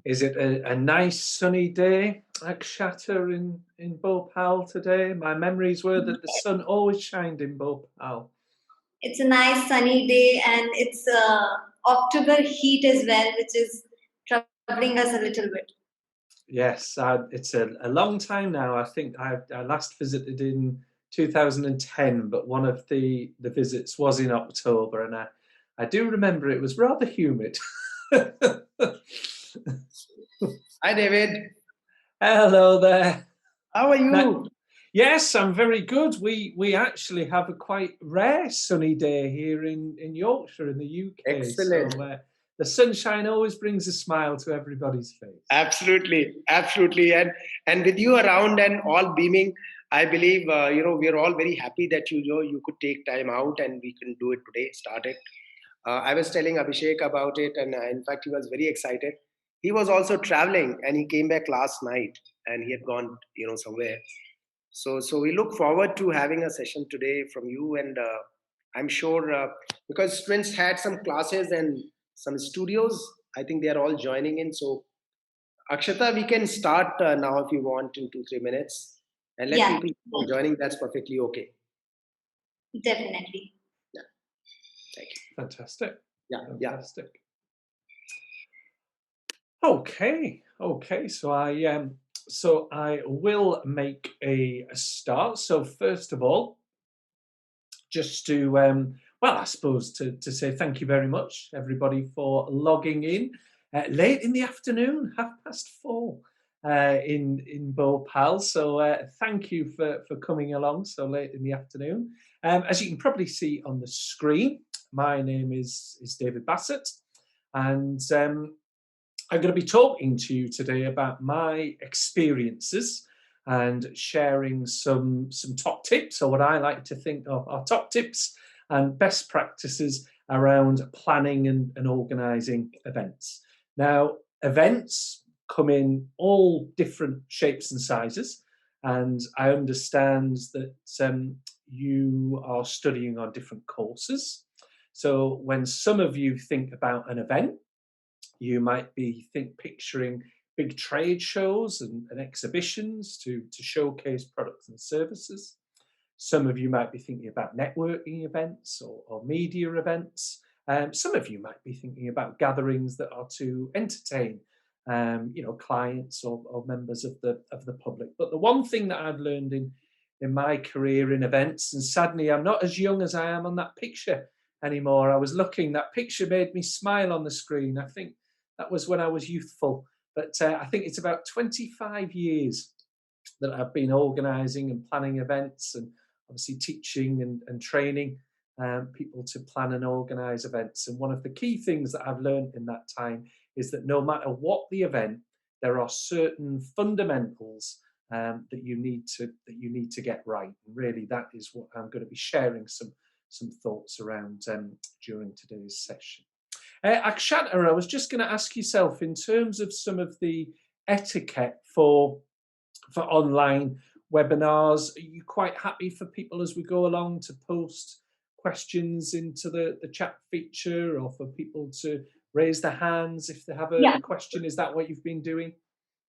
Is it a nice sunny day at Shatter in Bhopal today? My memories were that the sun always shined in Bhopal. It's a nice sunny day, and it's October heat as well, which is troubling us a little bit. Yes, it's a long time now. I think I last visited in 2010, but one of the visits was in October, and I do remember it was rather humid. Hi, David. Hello there. How are you? Now, yes, I'm very good. We actually have a quite rare sunny day here in Yorkshire in the UK. Excellent. So the sunshine always brings a smile to everybody's face. Absolutely, absolutely. And with you around and all beaming, I believe we're all very happy that you could take time out and we can do it today. Start it. I was telling Abhishek about it, and in fact, he was very excited. He was also traveling, and he came back last night, and he had gone, somewhere. So we look forward to having a session today from you, and I'm sure because students had some classes and some studios, I think they are all joining in. So Akshata, we can start now if you want in 2-3 minutes, and let Yeah, people know joining. That's perfectly okay. definitely. Yeah, thank you. Fantastic. Yeah. Fantastic. Okay. So I will make a start. So first of all, just to I suppose to say thank you very much, everybody, for logging in late in the afternoon, 4:30 in Bhopal. So thank you for coming along so late in the afternoon. As you can probably see on the screen, my name is David Bassett, and I'm going to be talking to you today about my experiences and sharing some top tips, or what I like to think of are top tips and best practices around planning and organising events. Now, events come in all different shapes and sizes, and I understand that you are studying on different courses. So when some of you think about an event, you might be picturing big trade shows and exhibitions to showcase products and services. Some of you might be thinking about networking events or media events. Some of you might be thinking about gatherings that are to entertain, clients or members of the public. But the one thing that I've learned in my career in events, and sadly I'm not as young as I am on that picture anymore. I was looking, that picture made me smile on the screen. I think that was when I was youthful, but I think it's about 25 years that I've been organising and planning events, and obviously teaching and training people to plan and organise events. And one of the key things that I've learned in that time is that no matter what the event, there are certain fundamentals that you need to get right. And really, that is what I'm going to be sharing some thoughts around during today's session. Akshata, I was just going to ask yourself, in terms of some of the etiquette for online webinars, are you quite happy for people as we go along to post questions into the chat feature, or for people to raise their hands if they have a question? Is that what you've been doing?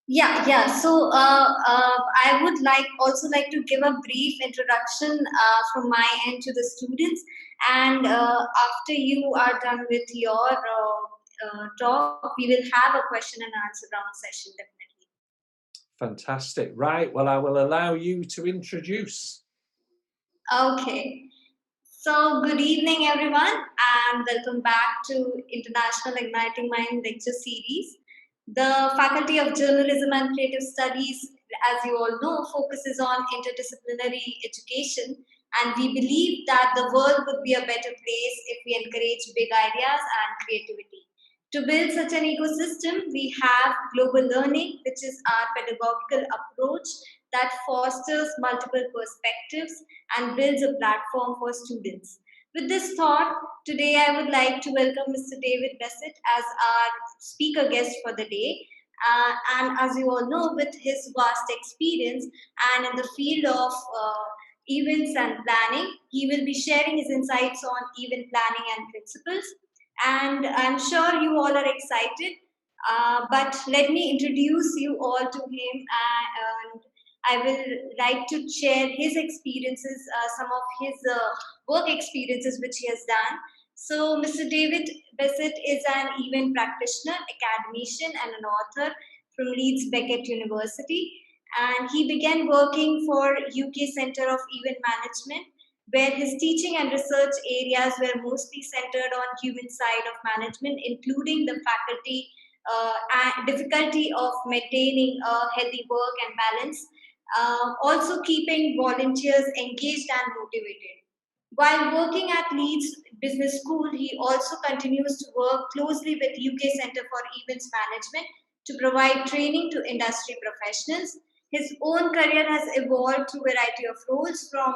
Yeah. So I would also like to give a brief introduction from my end to the students, and after you are done with your talk, we will have a question and answer round session, definitely. Fantastic. Right. Well, I will allow you to introduce. Okay. So good evening, everyone, and welcome back to International Igniting Mind lecture series. The Faculty of Journalism and Creative Studies, as you all know, focuses on interdisciplinary education, and we believe that the world would be a better place if we encourage big ideas and creativity. To build such an ecosystem, we have global learning, which is our pedagogical approach that fosters multiple perspectives and builds a platform for students. With this thought, today I would like to welcome Mr. David Bassett as our speaker guest for the day. And as you all know, with his vast experience and in the field of events and planning, he will be sharing his insights on event planning and principles. And I'm sure you all are excited But let me introduce you all to him, and I will like to share his experiences, some of his work experiences which he has done. So, Mr. David Bassett is an event practitioner, academician, and an author from Leeds Beckett University. And he began working for UK Centre of Event Management, where his teaching and research areas were mostly centered on human side of management, including the faculty and difficulty of maintaining a healthy work and balance, also keeping volunteers engaged and motivated. While working at Leeds Business School, he also continues to work closely with UK Centre for Events Management to provide training to industry professionals. His own career has evolved through a variety of roles, from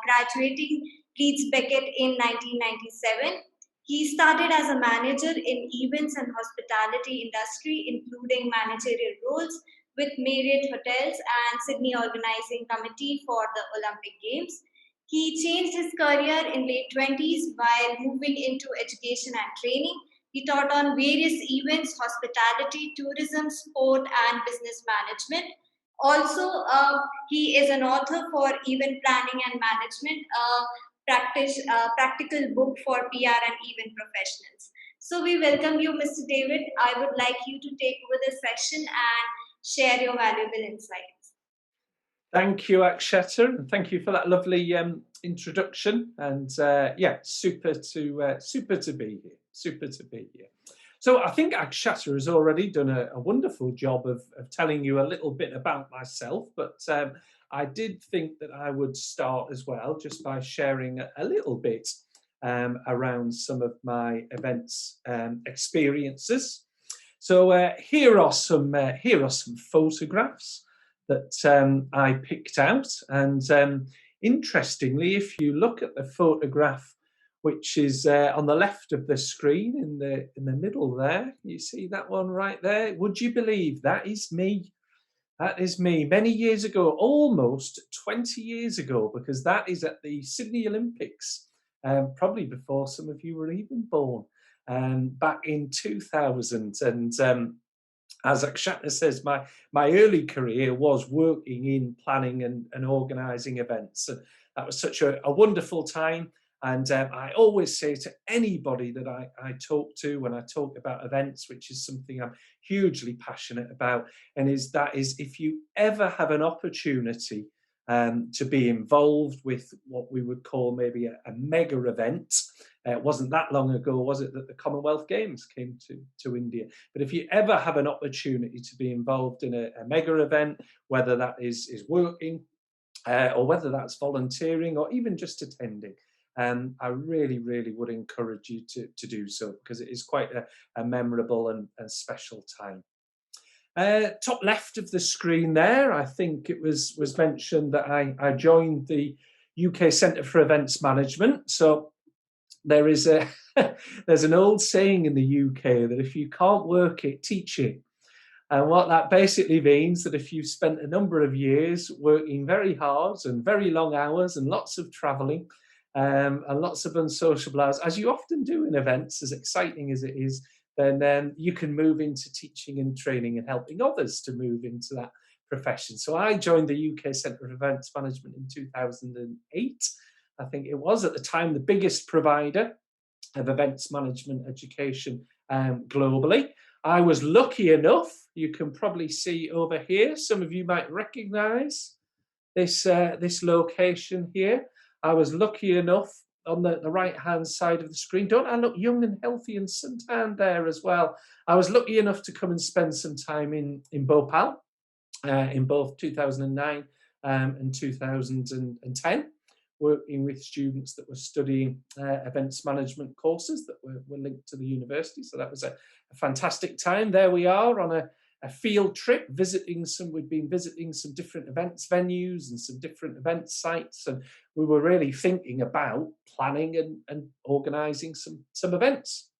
graduating Leeds Beckett in 1997. He started as a manager in events and hospitality industry, including managerial roles with Marriott Hotels and Sydney Organizing Committee for the Olympic Games. He changed his career in late 20s while moving into education and training. He taught on various events, hospitality, tourism, sport, and business management. Also, he is an author for event planning and management, practical book for PR and event professionals. So we welcome you, Mr. David. I would like you to take over the session and share your valuable insights. Thank you, Akshata, and thank you for that lovely introduction. And yeah, super to be here. Super to be here. So I think Akshata has already done a wonderful job of telling you a little bit about myself, but I did think that I would start as well just by sharing a little bit around some of my events experiences. So here are some photographs that I picked out, and interestingly, if you look at the photograph which is on the left of the screen in the middle there, you see that one right there. Would you believe that is me? That is me many years ago, almost 20 years ago, because that is at the Sydney Olympics, probably before some of you were even born, back in 2000. And as Akshata says, my early career was working in planning and organising events. And that was such a wonderful time. And I always say to anybody that I talk to when I talk about events, which is something I'm hugely passionate about, and that is if you ever have an opportunity to be involved with what we would call maybe a mega event. It wasn't that long ago, was it, that the Commonwealth Games came to India? But if you ever have an opportunity to be involved in a mega event, whether that is working or whether that's volunteering or even just attending, I really, really would encourage you to do so, because it is quite a memorable and special time. Top left of the screen there, I think it was mentioned that I joined the UK Centre for Events Management. So there is there's an old saying in the UK that if you can't work it, teach it. And what that basically means that if you've spent a number of years working very hard and very long hours and lots of travelling and lots of unsociable hours, as you often do in events, as exciting as it is, then you can move into teaching and training and helping others to move into that profession. So I joined the UK Centre for Events Management in 2008. I think it was at the time the biggest provider of events management education globally. I was lucky enough, you can probably see over here, some of you might recognise this location here. I was lucky enough on the right-hand side of the screen. Don't I look young and healthy and suntanned there as well? I was lucky enough to come and spend some time in Bhopal in both 2009 and 2010, working with students that were studying events management courses that were linked to the university. So that was a fantastic time. There we are on a field trip, we'd been visiting some different events venues and some different event sites, and we were really thinking about planning and organising some events.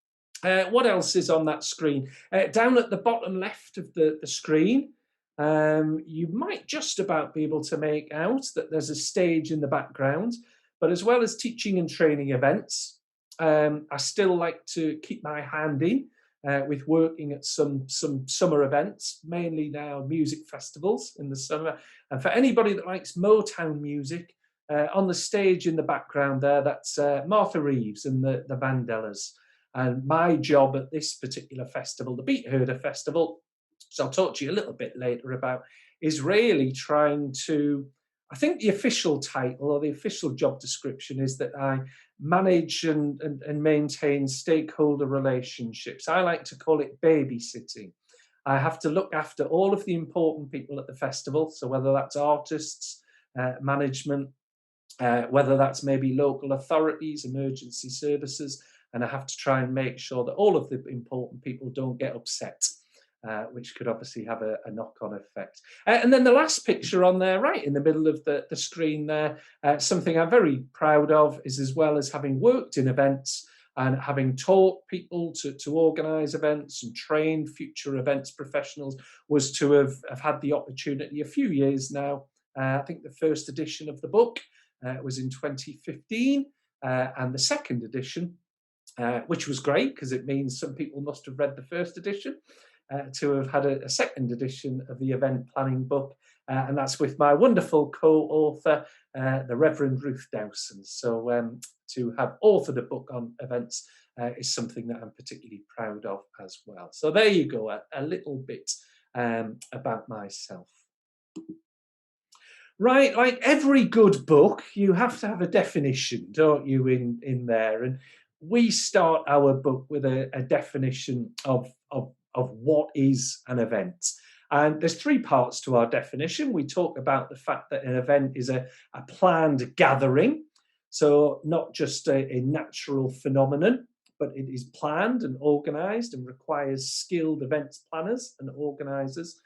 What else is on that screen? Down at the bottom left of the screen, you might just about be able to make out that there's a stage in the background, but as well as teaching and training events, I still like to keep my hand in with working at some summer events, mainly now music festivals in the summer. And for anybody that likes Motown music, on the stage in the background there, that's Martha Reeves and the Vandellas. And my job at this particular festival, the Beat Herder Festival, so I'll talk to you a little bit later about, is really trying to, I think the official title or the official job description is that I manage and maintain stakeholder relationships. I like to call it babysitting. I have to look after all of the important people at the festival. So whether that's artists, management, whether that's maybe local authorities, emergency services, and I have to try and make sure that all of the important people don't get upset, which could obviously have a knock-on effect. And then the last picture on there, right in the middle of the screen there, something I'm very proud of is, as well as having worked in events and having taught people to organise events and trained future events professionals, was to have had the opportunity a few years now. I think the first edition of the book was in 2015, and the second edition, which was great because it means some people must have read the first edition, to have had a second edition of the event planning book, and that's with my wonderful co-author, the Reverend Ruth Dowson. So to have authored a book on events is something that I'm particularly proud of as well. So there you go, a little bit about myself. Right, like every good book, you have to have a definition, don't you, in there? And we start our book with a definition of what is an event. And there's three parts to our definition. We talk about the fact that an event is a planned gathering, so not just a natural phenomenon, but it is planned and organised and requires skilled events planners and organisers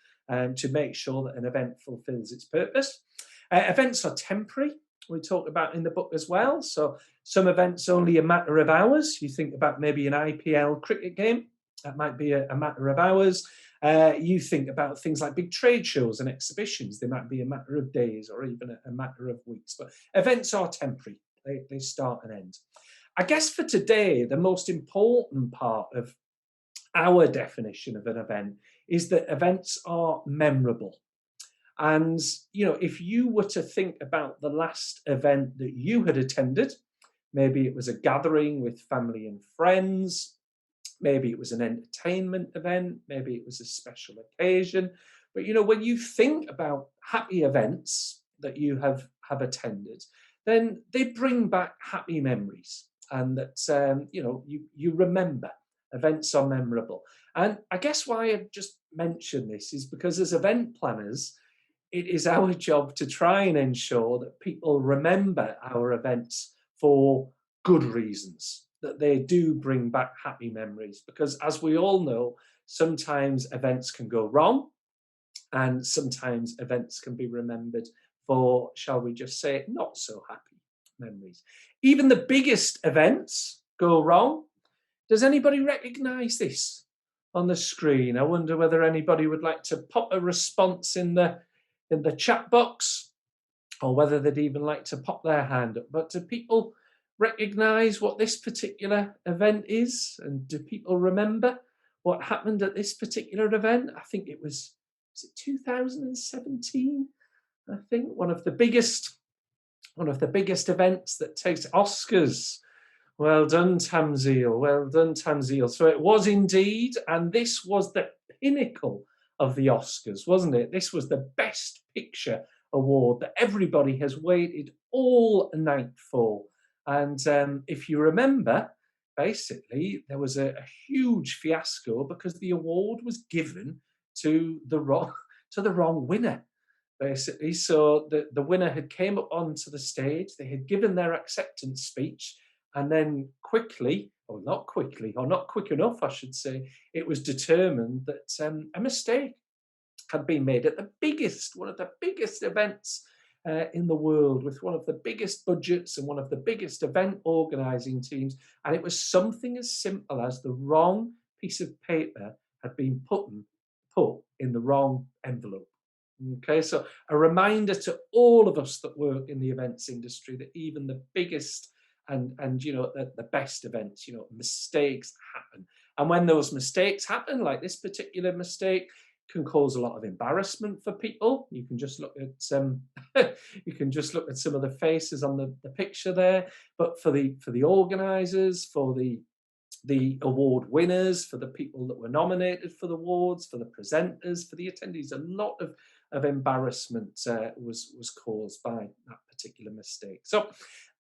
to make sure that an event fulfills its purpose. Events are temporary, we talk about in the book as well. So some events only a matter of hours. You think about maybe an IPL cricket game, that might be a matter of hours. You think about things like big trade shows and exhibitions. They might be a matter of days or even a matter of weeks. But events are temporary. They start and end. I guess for today, the most important part of our definition of an event is that events are memorable. And, you know, if you were to think about the last event that you had attended, maybe it was a gathering with family and friends, maybe it was an entertainment event, maybe it was a special occasion. But, you know, when you think about happy events that you have attended, then they bring back happy memories, and that, you know, you remember. Events are memorable. And I guess why I just mentioned this is because as event planners, it is our job to try and ensure that people remember our events for good reasons, that they do bring back happy memories. Because as we all know, sometimes events can go wrong, and sometimes events can be remembered for, shall we just say, not so happy memories. Even the biggest events go wrong. Does anybody recognise this on the screen? I wonder whether anybody would like to pop a response in the chat box, or whether they'd even like to pop their hand up. But do people recognise what this particular event is? And do people remember what happened at this particular event? I think it was it 2017? I think one of the biggest events that takes Oscars. Well done, Tamzeel. Well done, Tamzeel. So it was indeed, and this was the pinnacle of the Oscars, wasn't it? This was the Best Picture award that everybody has waited all night for. And if you remember, basically, there was a huge fiasco because the award was given to the wrong winner, basically. So the winner had came up onto the stage, they had given their acceptance speech, and then quickly, or not quickly, or not quick enough, I should say, it was determined that a mistake had been made at one of the biggest events in the world, with one of the biggest budgets and one of the biggest event organising teams. And it was something as simple as the wrong piece of paper had been put in the wrong envelope. Okay, so a reminder to all of us that work in the events industry that even the biggest and you know the best events, you know, mistakes happen, And when those mistakes happen, like this particular mistake, can cause a lot of embarrassment for people. You can just look at you can just look at some of the faces on the picture there. But for the organisers, for the award winners, for the people that were nominated for the awards, for the presenters, for the attendees, a lot of embarrassment was caused by that particular mistake. So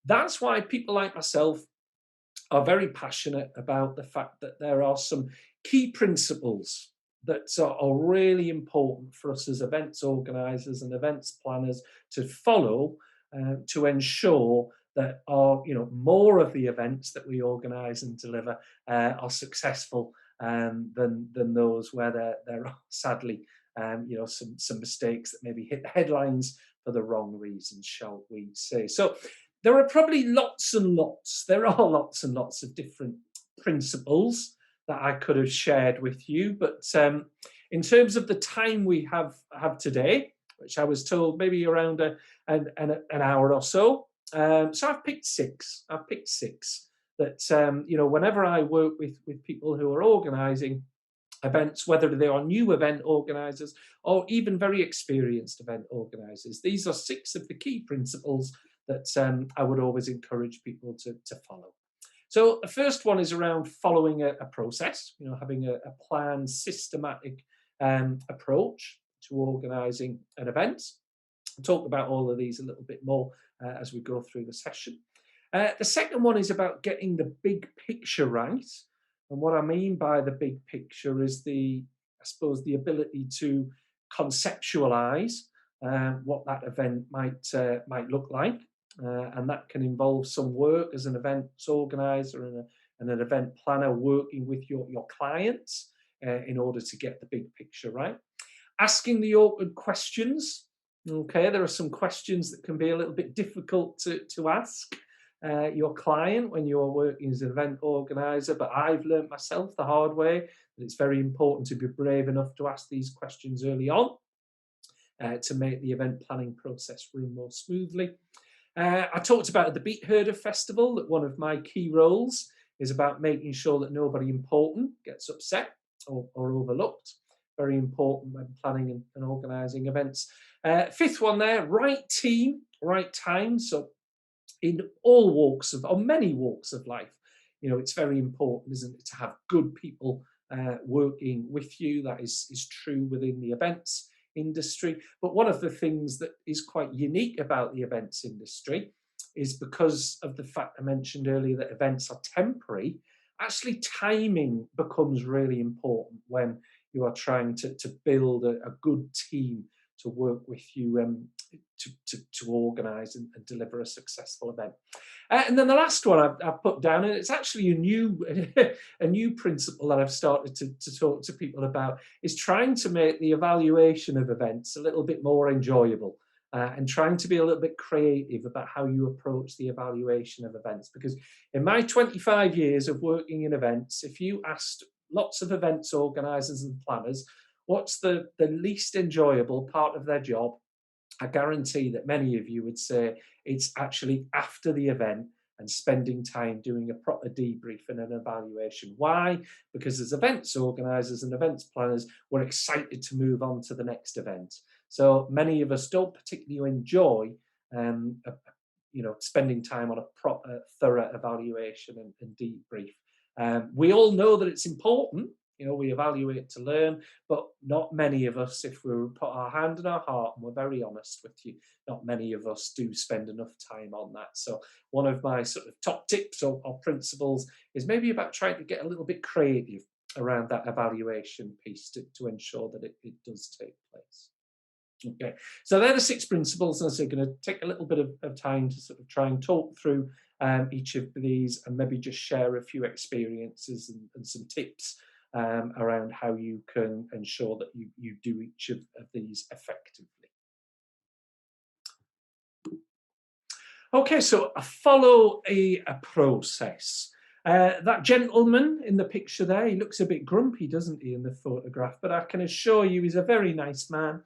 that's why people like myself are very passionate about the fact that there are some key principles that are really important for us as events organisers and events planners to follow to ensure that more of the events that we organise and deliver are successful than those where there are sadly some mistakes that maybe hit the headlines for the wrong reasons, shall we say. So there are probably lots and lots of different principles that I could have shared with you, but in terms of the time we have today, which I was told maybe around an hour or so, so I've picked six that whenever I work with people who are organising events, whether they are new event organisers or even very experienced event organisers, these are six of the key principles that I would always encourage people to follow. So the first one is around following a process, having a planned, systematic approach to organising an event. I'll talk about all of these a little bit more as we go through the session. The second one is about getting the big picture right. And what I mean by the big picture is the ability to conceptualise what that event might look like. And that can involve some work as an events organizer and an event planner working with your clients in order to get the big picture right. Asking the awkward questions. Okay, there are some questions that can be a little bit difficult to ask your client when you're working as an event organizer, but I've learned myself the hard way that it's very important to be brave enough to ask these questions early on to make the event planning process run more smoothly. I talked about at the Beat Herder Festival that one of my key roles is about making sure that nobody important gets upset or overlooked. Very important when planning and organising events. Fifth one there, right team, right time. So in all walks of, or many walks of life, it's very important, isn't it, to have good people working with you. That is true within the events industry. But one of the things that is quite unique about the events industry is because of the fact I mentioned earlier that events are temporary, actually timing becomes really important when you are trying to build a good team to work with you to organise and deliver a successful event. And then the last one I've put down, and it's actually a new principle that I've started to talk to people about, is trying to make the evaluation of events a little bit more enjoyable and trying to be a little bit creative about how you approach the evaluation of events. Because in my 25 years of working in events, if you asked lots of events organisers and planners what's the least enjoyable part of their job, I guarantee that many of you would say it's actually after the event and spending time doing a proper debrief and an evaluation. Why? Because as events organisers and events planners, we're excited to move on to the next event. So many of us don't particularly enjoy spending time on a proper, thorough evaluation and debrief. We all know that it's important. We evaluate to learn, but not many of us, if we put our hand in our heart and we're very honest with you, not many of us do spend enough time on that. So one of my sort of top tips or principles is maybe about trying to get a little bit creative around that evaluation piece to ensure that it does take place. Okay, so they're the 6 principles, and so I'm going to take a little bit of time to sort of try and talk through each of these and maybe just share a few experiences and some tips around how you can ensure that you do each of these effectively. Okay, so follow a process. That gentleman in the picture there, he looks a bit grumpy, doesn't he, in the photograph, but I can assure you he's a very nice man.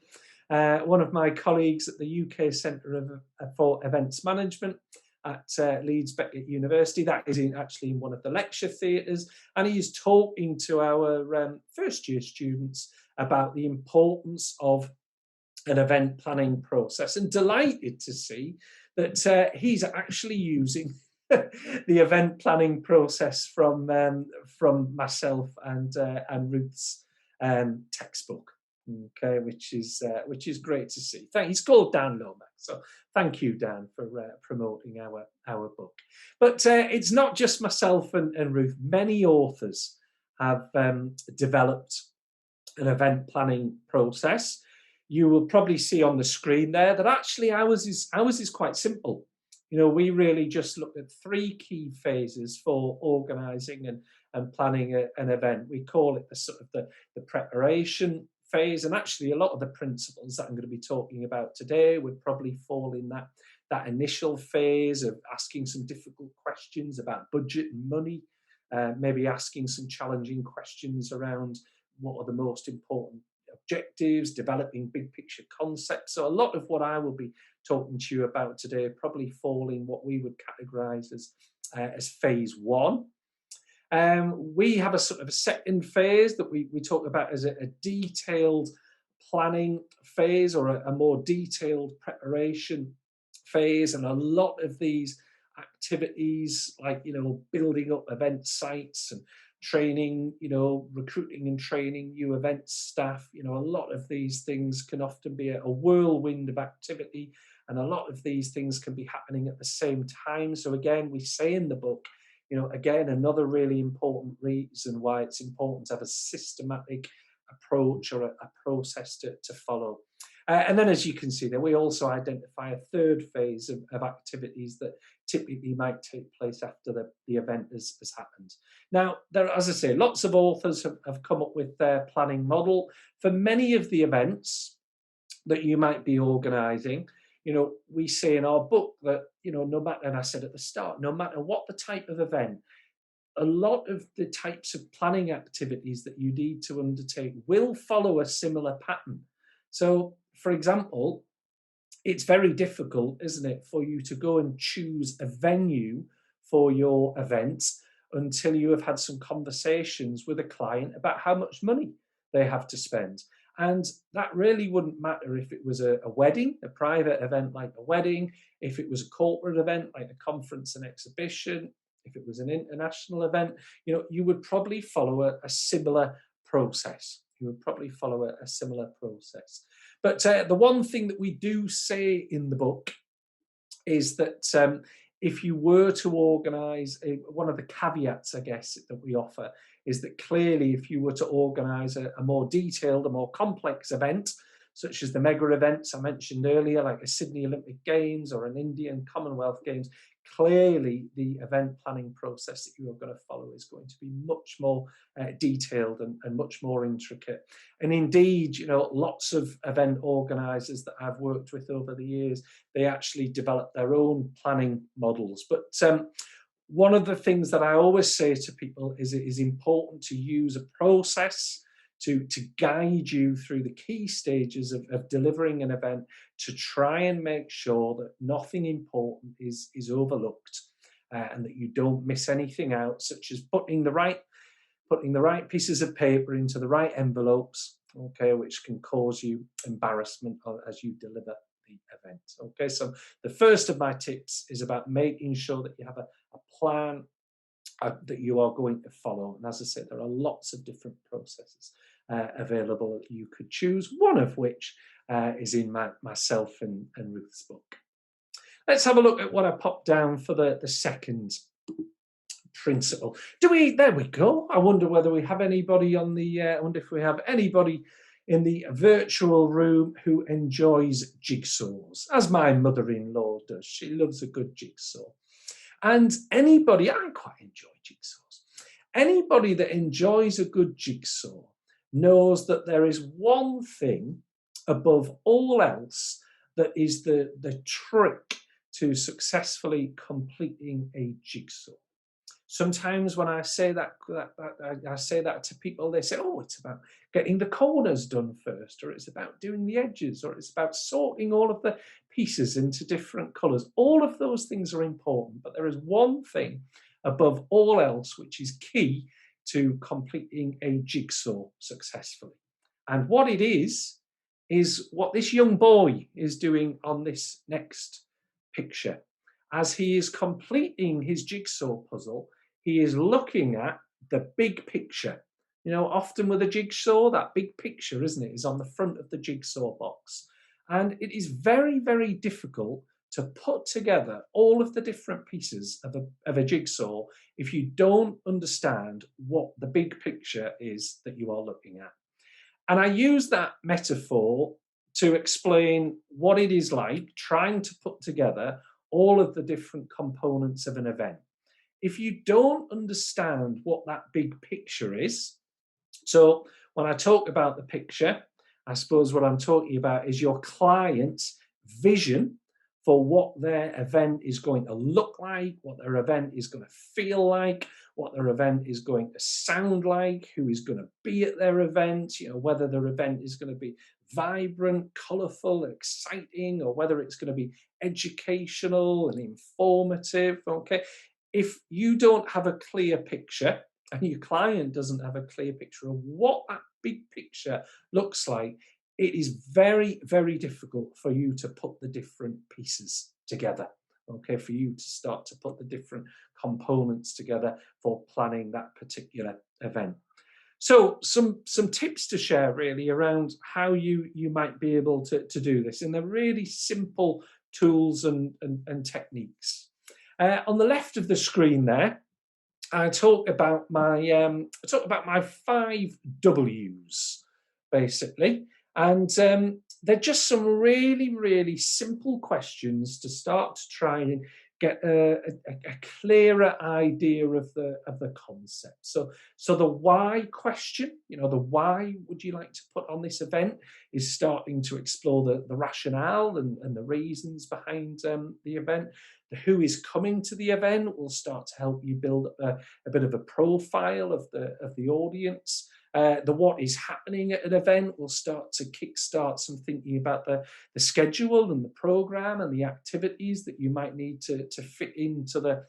One of my colleagues at the UK Centre for Events Management, at Leeds Beckett University. That is actually in one of the lecture theatres, and he is talking to our first year students about the importance of an event planning process, and delighted to see that he's actually using the event planning process from myself and Ruth's textbook. Okay, which is great to see. He's called Dan Lomax, so thank you, Dan, for promoting our book. But it's not just myself and Ruth. Many authors have developed an event planning process. You will probably see on the screen there that actually ours is quite simple. You know, we really just look at 3 key phases for organising and planning an event. We call it the sort of the preparation phase, and actually a lot of the principles that I'm going to be talking about today would probably fall in that initial phase of asking some difficult questions about budget and money, maybe asking some challenging questions around what are the most important objectives, developing big picture concepts. So a lot of what I will be talking to you about today probably fall in what we would categorize as phase 1. We have a sort of a second phase that we talk about as a detailed planning phase, or a more detailed preparation phase. And a lot of these activities, like, you know, building up event sites and training, you know, recruiting and training new event staff, you know, a lot of these things can often be a whirlwind of activity, and a lot of these things can be happening at the same time. So again, we say in the book, you know, again, another really important reason why it's important to have a systematic approach or a process to follow. And then, as you can see there, we also identify a third phase of activities that typically might take place after the event has happened. Now, there, as I say, lots of authors have come up with their planning model. For many of the events that you might be organising, you know, we say in our book that, you know, no matter, and I said at the start, no matter what the type of event, a lot of the types of planning activities that you need to undertake will follow a similar pattern. So, for example, it's very difficult, isn't it, for you to go and choose a venue for your event until you have had some conversations with a client about how much money they have to spend. And that really wouldn't matter if it was a wedding, a private event like a wedding, if it was a corporate event like a conference and exhibition, if it was an international event. You know, you would probably follow a similar process. You would probably follow a similar process. But the one thing that we do say in the book is that if you were to organise, one of the caveats, I guess, that we offer is that clearly if you were to organise a more detailed, a more complex event, such as the mega events I mentioned earlier, like a Sydney Olympic Games or an Indian Commonwealth Games, clearly the event planning process that you are going to follow is going to be much more detailed and much more intricate. And indeed, you know, lots of event organisers that I've worked with over the years, they actually develop their own planning models. But one of the things that I always say to people is it is important to use a process to guide you through the key stages of delivering an event, to try and make sure that nothing important is overlooked, and that you don't miss anything out, such as putting the right pieces of paper into the right envelopes, okay, which can cause you embarrassment as you deliver the event. Okay, so the first of my tips is about making sure that you have a plan that you are going to follow. And as I said, there are lots of different processes available that you could choose, one of which is in myself and Ruth's book. Let's have a look at what I popped down for the second principle. There we go. I wonder whether we have anybody on the, I wonder if we have anybody in the virtual room who enjoys jigsaws, as my mother-in-law does. She loves a good jigsaw. And anybody, I quite enjoy jigsaws. Anybody that enjoys a good jigsaw knows that there is one thing above all else that is the trick to successfully completing a jigsaw. Sometimes when I say that, I say that to people, they say, oh, it's about getting the corners done first, or it's about doing the edges, or it's about sorting all of the pieces into different colours. All of those things are important, but there is one thing above all else which is key to completing a jigsaw successfully. And what it is what this young boy is doing on this next picture. As he is completing his jigsaw puzzle, he is looking at the big picture. You know, often with a jigsaw, that big picture, isn't it, is on the front of the jigsaw box. And it is very, very difficult to put together all of the different pieces of a jigsaw if you don't understand what the big picture is that you are looking at. And I use that metaphor to explain what it is like trying to put together all of the different components of an event. If you don't understand what that big picture is, so when I talk about the picture, I suppose what I'm talking about is your client's vision for what their event is going to look like, what their event is going to feel like, what their event is going to sound like, who is going to be at their event, you know, whether their event is going to be vibrant, colourful, exciting, or whether it's going to be educational and informative. Okay. If you don't have a clear picture and your client doesn't have a clear picture of what that big picture looks like, it is very, very difficult for you to put the different pieces together. Okay, for you to start to put the different components together for planning that particular event. So some tips to share really around how you might be able to do this, and they're really simple tools and techniques. On the left of the screen there, I talk about my 5 W's basically, and they're just some really, really simple questions to start to try and get a clearer idea of the concept. So the why question, you know, the why would you like to put on this event, is starting to explore the rationale and the reasons behind the event. The who is coming to the event will start to help you build a bit of a profile of the audience. The what is happening at an event will start to kickstart some thinking about the schedule and the program and the activities that you might need to fit into the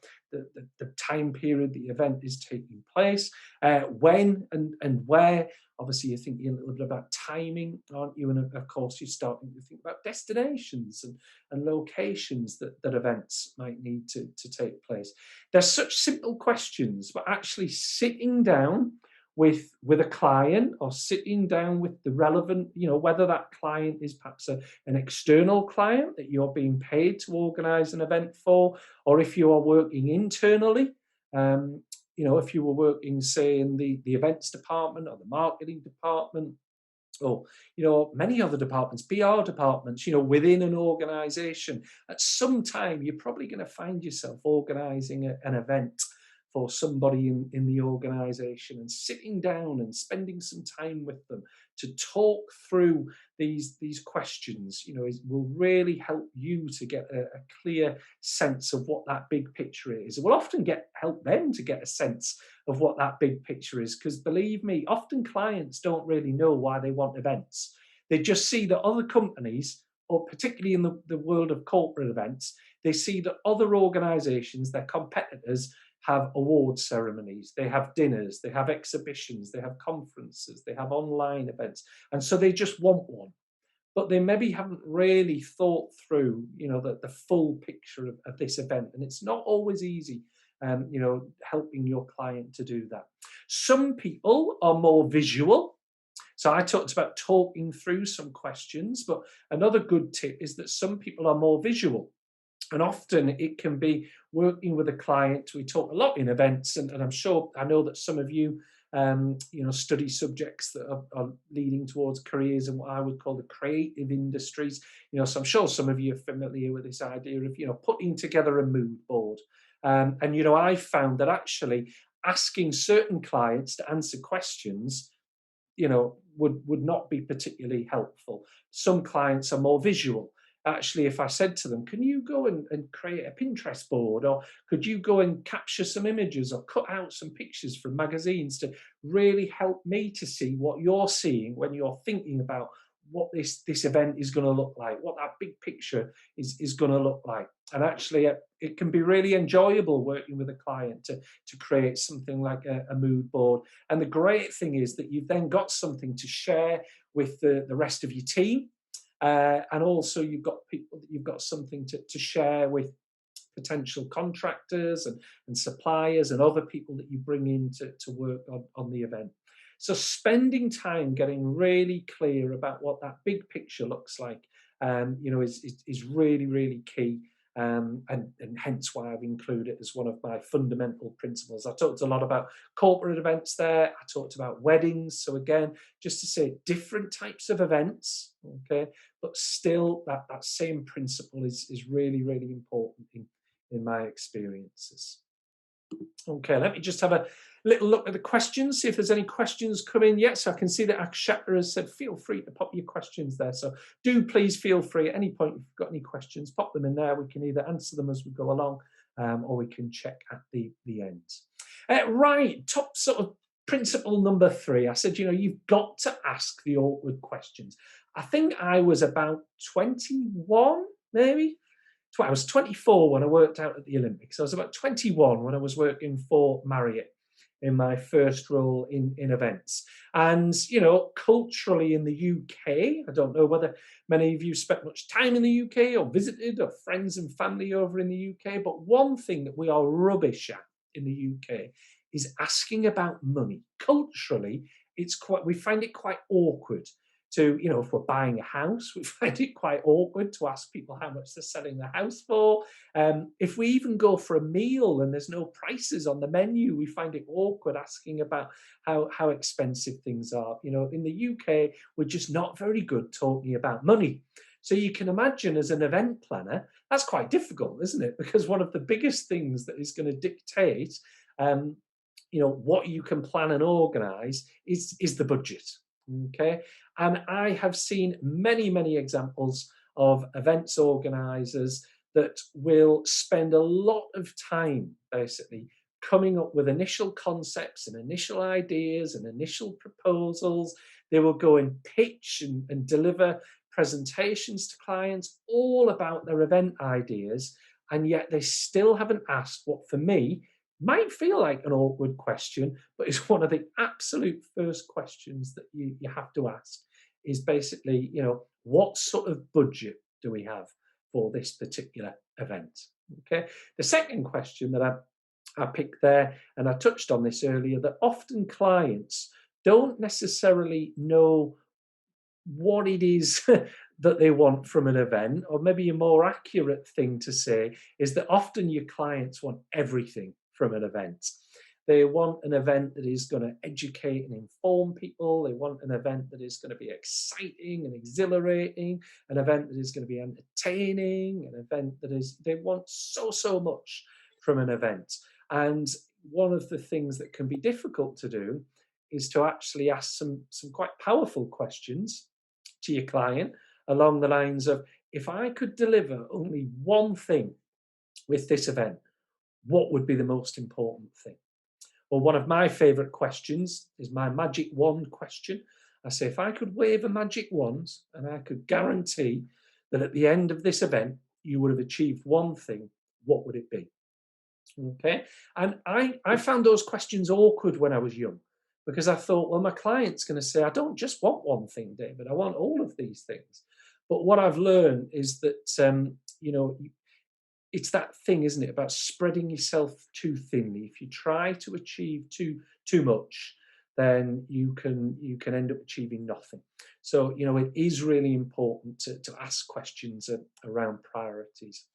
time period the event is taking place. When and where. Obviously, you're thinking a little bit about timing, aren't you? And of course, you're starting to think about destinations and locations that events might need to take place. They're such simple questions, but actually sitting down with a client or sitting down with the relevant, you know, whether that client is perhaps an external client that you're being paid to organize an event for, or if you are working internally, you know, if you were working, say, in the events department or the marketing department, or, you know, many other departments, PR departments, you know, within an organization, at some time, you're probably going to find yourself organizing an event for somebody in the organization, and sitting down and spending some time with them to talk through these questions, you know, will really help you to get a clear sense of what that big picture is. It will often help them to get a sense of what that big picture is, because believe me, often clients don't really know why they want events. They just see that other companies, or particularly in the world of corporate events, they see that other organizations, their competitors, have award ceremonies, they have dinners, they have exhibitions, they have conferences, they have online events, and so they just want one. But they maybe haven't really thought through, you know, the full picture of this event, and it's not always easy, you know, helping your client to do that. Some people are more visual. So I talked about talking through some questions, but another good tip is that some people are more visual. And often it can be working with a client. We talk a lot in events, and I know that some of you, you know, study subjects that are leading towards careers in what I would call the creative industries. You know, so I'm sure some of you are familiar with this idea of, you know, putting together a mood board. And, you know, I found that actually asking certain clients to answer questions, you know, would not be particularly helpful. Some clients are more visual. actually, if I said to them, can you go and create a Pinterest board, or could you go and capture some images or cut out some pictures from magazines to really help me to see what you're seeing when you're thinking about what this event is going to look like, what that big picture is going to look like. And actually, it can be really enjoyable working with a client to create something like a mood board. And the great thing is that you've then got something to share with the rest of your team. And also you've got something to share with potential contractors and suppliers and other people that you bring in to work on the event. So spending time getting really clear about what that big picture looks like, is really, really key. And hence why I've included it as one of my fundamental principles. I talked a lot about corporate events there. I talked about weddings. So again, just to say different types of events, okay, but still that same principle is really, really important in my experiences. Okay, let me just have a little look at the questions, see if there's any questions come in yet. So I can see that Akshatra has said, feel free to pop your questions there. So do please feel free at any point, if you've got any questions, pop them in there. We can either answer them as we go along, or we can check at the end. Right, top sort of principle number 3. I said, you've got to ask the awkward questions. I think I was about 21, maybe. I was 24 when I worked out at the Olympics. I was about 21 when I was working for Marriott in my first role in events. And, culturally in the UK, I don't know whether many of you spent much time in the UK or visited or friends and family over in the UK, but one thing that we are rubbish at in the UK is asking about money. Culturally, we find it quite awkward to, if we're buying a house, we find it quite awkward to ask people how much they're selling the house for. If we even go for a meal and there's no prices on the menu, we find it awkward asking about how expensive things are. In the UK, we're just not very good talking about money. So you can imagine as an event planner, that's quite difficult, isn't it? Because one of the biggest things that is going to dictate, what you can plan and organize is the budget. Okay. And I have seen many, many examples of events organizers that will spend a lot of time basically coming up with initial concepts and initial ideas and initial proposals. They will go and pitch and deliver presentations to clients all about their event ideas. And yet they still haven't asked what, for me, might feel like an awkward question, but it's one of the absolute first questions that you have to ask is basically, what sort of budget do we have for this particular event? Okay. The second question that I picked there, and I touched on this earlier, that often clients don't necessarily know what it is that they want from an event, or maybe a more accurate thing to say is that often your clients want everything from an event. They want an event that is going to educate and inform people. They want an event that is going to be exciting and exhilarating, an event that is going to be entertaining, an event that they want so much from an event. And one of the things that can be difficult to do is to actually ask some quite powerful questions to your client along the lines of, if I could deliver only one thing with this event, what would be the most important thing? Well, one of my favorite questions is my magic wand question. I say, if I could wave a magic wand and I could guarantee that at the end of this event, you would have achieved one thing, what would it be? Okay. And I found those questions awkward when I was young, because I thought, well, my client's going to say, I don't just want one thing, David, I want all of these things. But what I've learned is that, it's that thing, isn't it, about spreading yourself too thinly. If you try to achieve too much, then you can end up achieving nothing. So, it is really important to ask questions around priorities.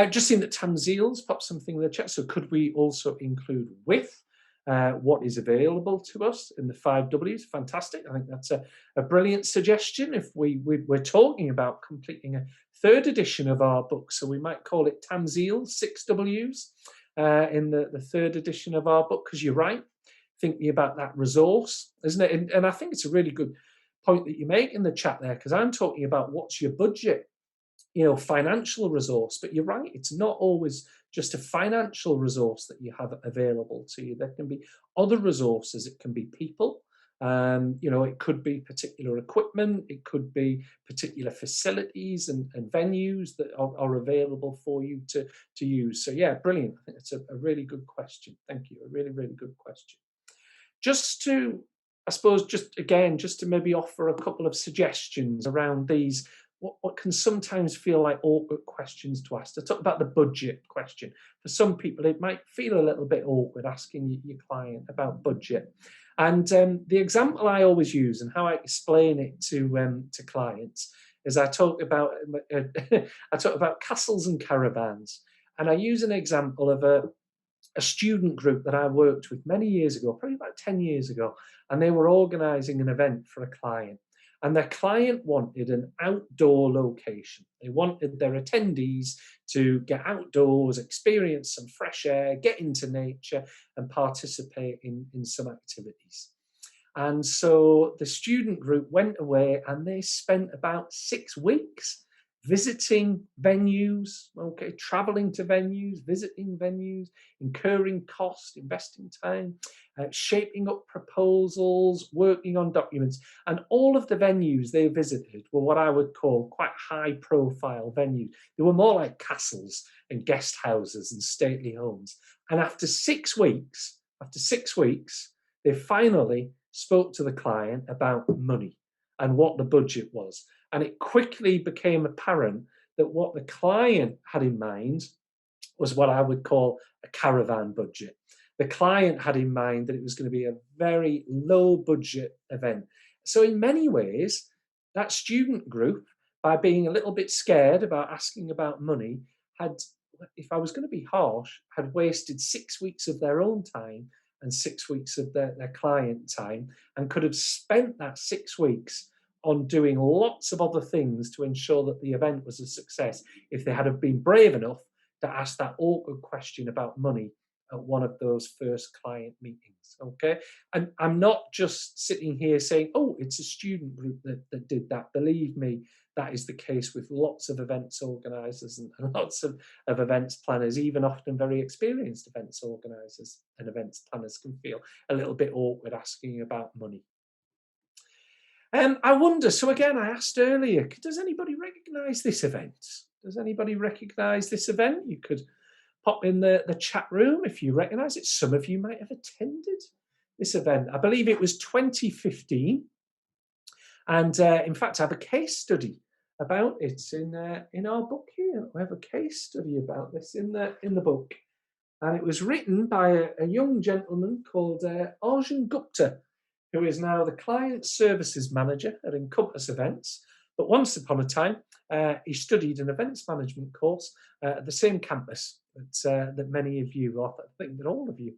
Just seen that Tamzil's popped something in the chat. So could we also include with what is available to us in the 5 Ws? Fantastic. I think that's a brilliant suggestion. If we're talking about completing a 3rd edition of our book, so we might call it Tamzil 6 Ws in the 3rd edition of our book, because you're right, thinking about that resource, isn't it? And I think it's a really good point that you make in the chat there, because I'm talking about what's your budget financial resource. But you're right, it's not always just a financial resource that you have available to you. There can be other resources. It can be people. It could be particular equipment. It could be particular facilities and venues that are available for you to use. So yeah, brilliant. I think it's a really good question. Thank you. A really, really good question. Just to, I suppose, just to maybe offer a couple of suggestions around these, what can sometimes feel like awkward questions to ask. To talk about the budget question. For some people, it might feel a little bit awkward asking your client about budget. And the example I always use and how I explain it to clients is I talk about castles and caravans, and I use an example of a student group that I worked with many years ago, probably about 10 years ago, and they were organising an event for a client. And their client wanted an outdoor location. They wanted their attendees to get outdoors, experience some fresh air, get into nature, and participate in some activities. And so the student group went away and they spent about 6 weeks visiting venues, traveling to venues, visiting venues, incurring cost, investing time, shaping up proposals, working on documents. And all of the venues they visited were what I would call quite high profile venues. They were more like castles and guest houses and stately homes. And after 6 weeks, they finally spoke to the client about money and what the budget was. And it quickly became apparent that what the client had in mind was what I would call a caravan budget. The client had in mind that it was going to be a very low budget event. So in many ways, that student group, by being a little bit scared about asking about money, had, if I was going to be harsh, had wasted 6 weeks of their own time and 6 weeks of their client time, and could have spent that 6 weeks on doing lots of other things to ensure that the event was a success if they had have been brave enough to ask that awkward question about money at one of those first client meetings. Okay, and I'm not just sitting here saying, oh, it's a student group that did that. Believe me, that is the case with lots of events organisers and lots of events planners. Even often very experienced events organisers and events planners can feel a little bit awkward asking about money. I wonder, so again, I asked earlier, does anybody recognise this event? Does anybody recognise this event? You could pop in the chat room if you recognise it. Some of you might have attended this event. I believe it was 2015. And in fact, I have a case study about it in our book here. We have a case study about this in the book. And it was written by a young gentleman called Arjun Gupta, who is now the Client Services Manager at Encompass Events. But once upon a time, he studied an events management course at the same campus that many of you, I think that all of you,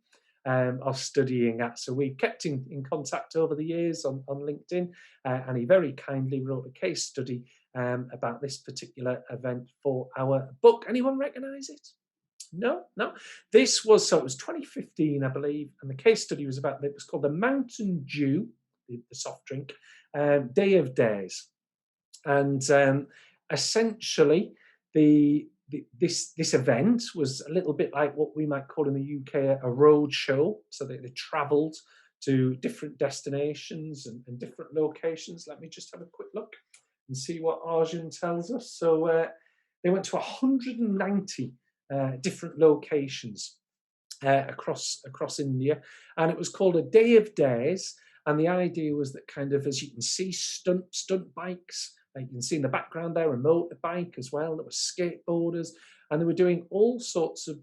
are studying at. So we've kept in contact over the years on LinkedIn, and he very kindly wrote a case study about this particular event for our book. Anyone recognise it? No. This was, so it was 2015, I believe, and the case study was about, it was called the Mountain Dew, the soft drink, Day of Days. And essentially, this event was a little bit like what we might call in the UK a road show. So they travelled to different destinations and different locations. Let me just have a quick look and see what Arjun tells us. So they went to 190 different locations across India, and it was called a Day of Days. And the idea was that, kind of, as you can see, stunt bikes. You can see in the background there a motorbike as well. There were skateboarders, and they were doing all sorts of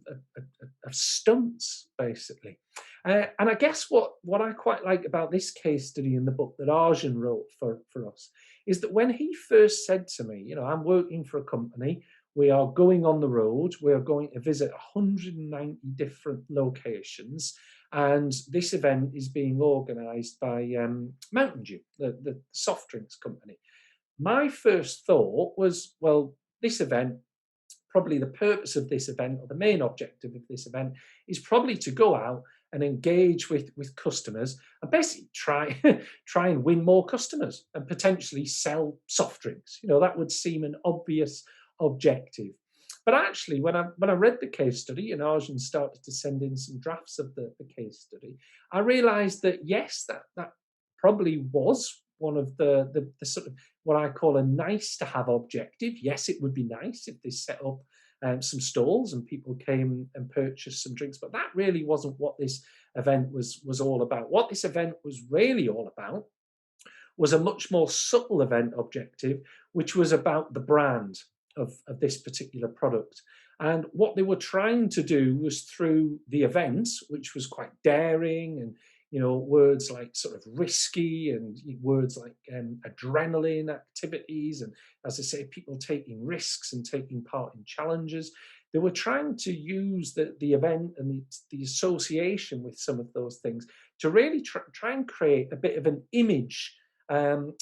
stunts, basically. And I guess what I quite like about this case study in the book that Arjun wrote for us is that when he first said to me, I'm working for a company, we are going on the road, we are going to visit 190 different locations, and this event is being organised by Mountain Dew, the soft drinks company. My first thought was, well, this event, probably the purpose of this event, or the main objective of this event, is probably to go out and engage with customers and basically try and win more customers and potentially sell soft drinks. That would seem an obvious objective. But actually, when I read the case study and Arjun started to send in some drafts of the case study, I realized that yes, that probably was one of the sort of what I call a nice to have objective. Yes, it would be nice if they set up some stalls and people came and purchased some drinks, but that really wasn't what this event was all about. What this event was really all about was a much more subtle event objective, which was about the brand of this particular product. And what they were trying to do was through the event, which was quite daring and words like sort of risky and words like adrenaline activities, and as I say, people taking risks and taking part in challenges. They were trying to use the event and the association with some of those things to really try and create a bit of an image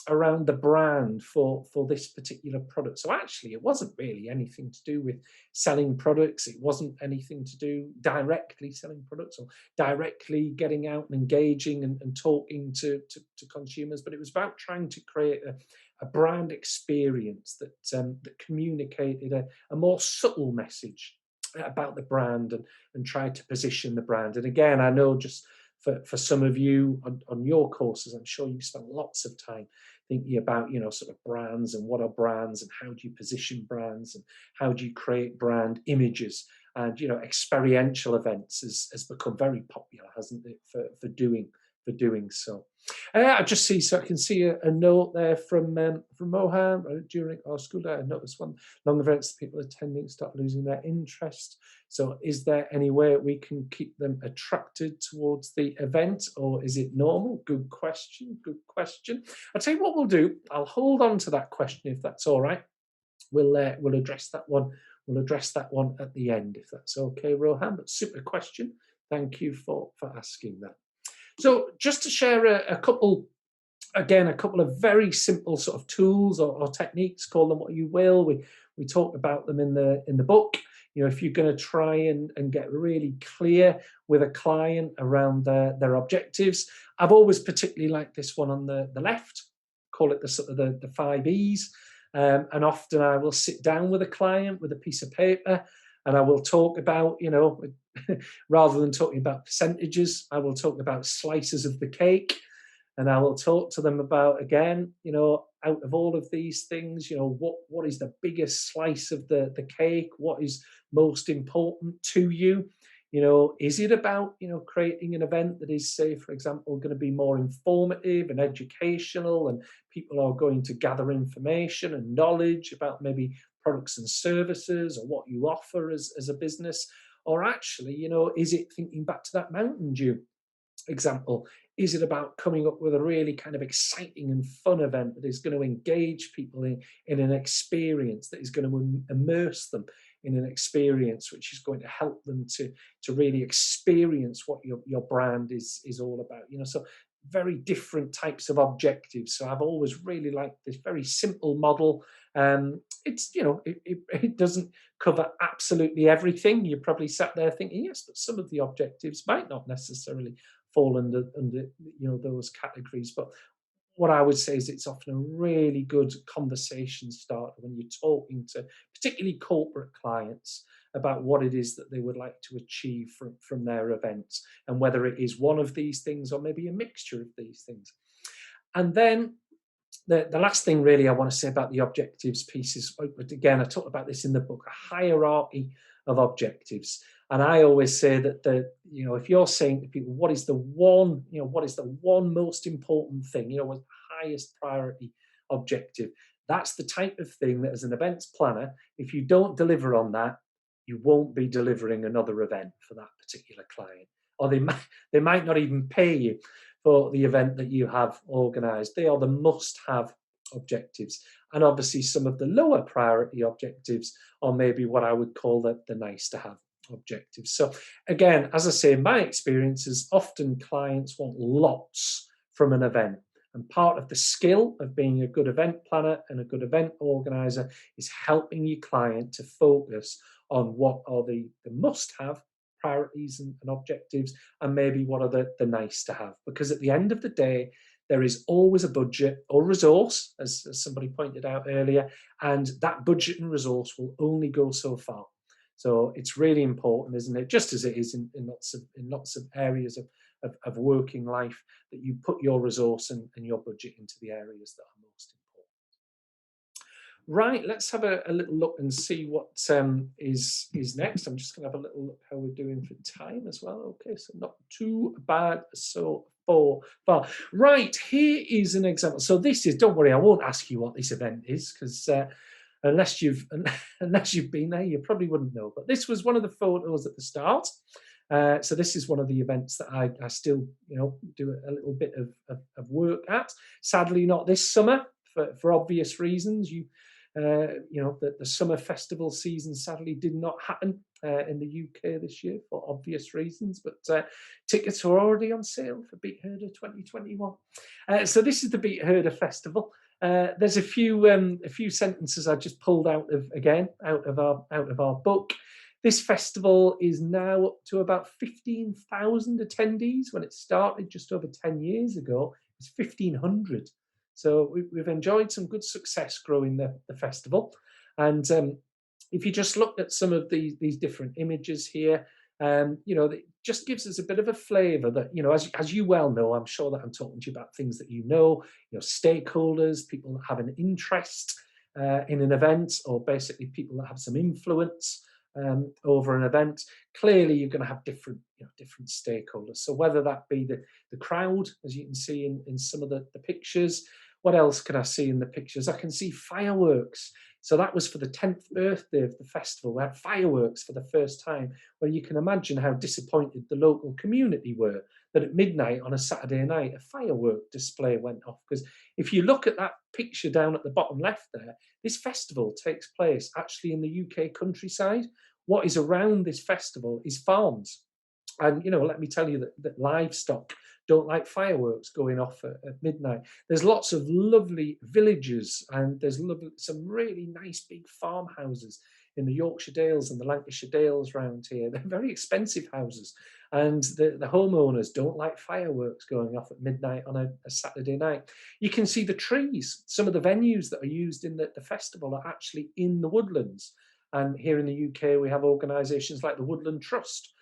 around the brand for this particular product. So actually, it wasn't really anything to do with selling products. It wasn't anything to do directly selling products or directly getting out and engaging and talking to consumers, but it was about trying to create a brand experience that communicated a more subtle message about the brand and tried to position the brand. And again, I know just for some of you on your courses, I'm sure you've spent lots of time thinking about, sort of brands and what are brands and how do you position brands and how do you create brand images. And, experiential events has become very popular, hasn't it, for doing so. I just see, so I can see a note there from Mohan during our school day. I noticed one long events, people attending start losing their interest. So is there any way we can keep them attracted towards the event, or is it normal? Good question. I'll tell you what we'll do. I'll hold on to that question if that's all right. We'll address that one. We'll address that one at the end if that's okay, Rohan. But super question. Thank you for asking that. So just to share a couple of very simple sort of tools or techniques, call them what you will. We talk about them in the book. If you're going to try and get really clear with a client around their objectives, I've always particularly liked this one on the left, call it the sort of the 5 E's. And often I will sit down with a client with a piece of paper and I will talk about, rather than talking about percentages, I will talk about slices of the cake. And I will talk to them about, again, out of all of these things, what is the biggest slice of the cake? What is most important to you? Is it about, creating an event that is, say, for example, going to be more informative and educational, and people are going to gather information and knowledge about maybe products and services or what you offer as a business? Or actually, is it thinking back to that Mountain Dew example? Is it about coming up with a really kind of exciting and fun event that is going to engage people in an experience, that is going to immerse them in an experience which is going to help them to really experience what your brand is all about? So very different types of objectives. So I've always really liked this very simple model. It's it doesn't cover absolutely everything. You probably sat there thinking, yes, but some of the objectives might not necessarily fall under those categories. But what I would say is it's often a really good conversation starter when you're talking to particularly corporate clients about what it is that they would like to achieve from their events, and whether it is one of these things or maybe a mixture of these things. And then the last thing really I want to say about the objectives piece is, again, I talk about this in the book, a hierarchy of objectives. And I always say that if you're saying to people, what is the one most important thing, what's the highest priority objective? That's the type of thing that as an events planner, if you don't deliver on that, you won't be delivering another event for that particular client, or they might not even pay you for the event that you have organized. They are the must-have objectives. And obviously some of the lower priority objectives are maybe what I would call the nice-to-have objectives. So again, as I say, my experience is often clients want lots from an event. And part of the skill of being a good event planner and a good event organizer is helping your client to focus on what are the must-have priorities and objectives, and maybe what are the nice to have. Because at the end of the day, there is always a budget or resource, as somebody pointed out earlier, and that budget and resource will only go so far. So it's really important, isn't it? Just as it is in lots of areas of working life, that you put your resource and your budget into the areas that are most important. Right, let's have a little look and see what is next. I'm just going to have a little look how we're doing for time as well. Okay, so not too bad so far. Right, here is an example. So this is, don't worry, I won't ask you what this event is, because unless you've been there, you probably wouldn't know. But this was one of the photos at the start. So this is one of the events that I still, do a little bit of work at. Sadly, not this summer for obvious reasons. The summer festival season sadly did not happen in the UK this year for obvious reasons, but tickets are already on sale for Beat Herder 2021. So this is the Beat Herder Festival. There's a few sentences I just pulled out of our book. This festival is now up to about 15,000 attendees. When it started just over 10 years ago, it's 1,500. So we've enjoyed some good success growing the festival. And if you just looked at some of these different images here, it just gives us a bit of a flavour that, as you well know, I'm sure that I'm talking to you about things that stakeholders, people that have an interest in an event, or basically people that have some influence over an event. Clearly, you're going to have different stakeholders. So whether that be the crowd, as you can see in some of the pictures. What else can I see in the pictures? I can see fireworks. So that was for the 10th birthday of the festival. We had fireworks for the first time, where you can imagine how disappointed the local community were that at midnight on a Saturday night, a firework display went off. Because if you look at that picture down at the bottom left there, this festival takes place actually in the UK countryside. What is around this festival is farms. And, let me tell you that livestock don't like fireworks going off at midnight. There's lots of lovely villages, and there's some really nice big farmhouses in the Yorkshire Dales and the Lancashire Dales around here. They're very expensive houses, and the homeowners don't like fireworks going off at midnight on a Saturday night. You can see the trees. Some of the venues that are used in the festival are actually in the woodlands. And here in the UK, we have organisations like the Woodland Trust,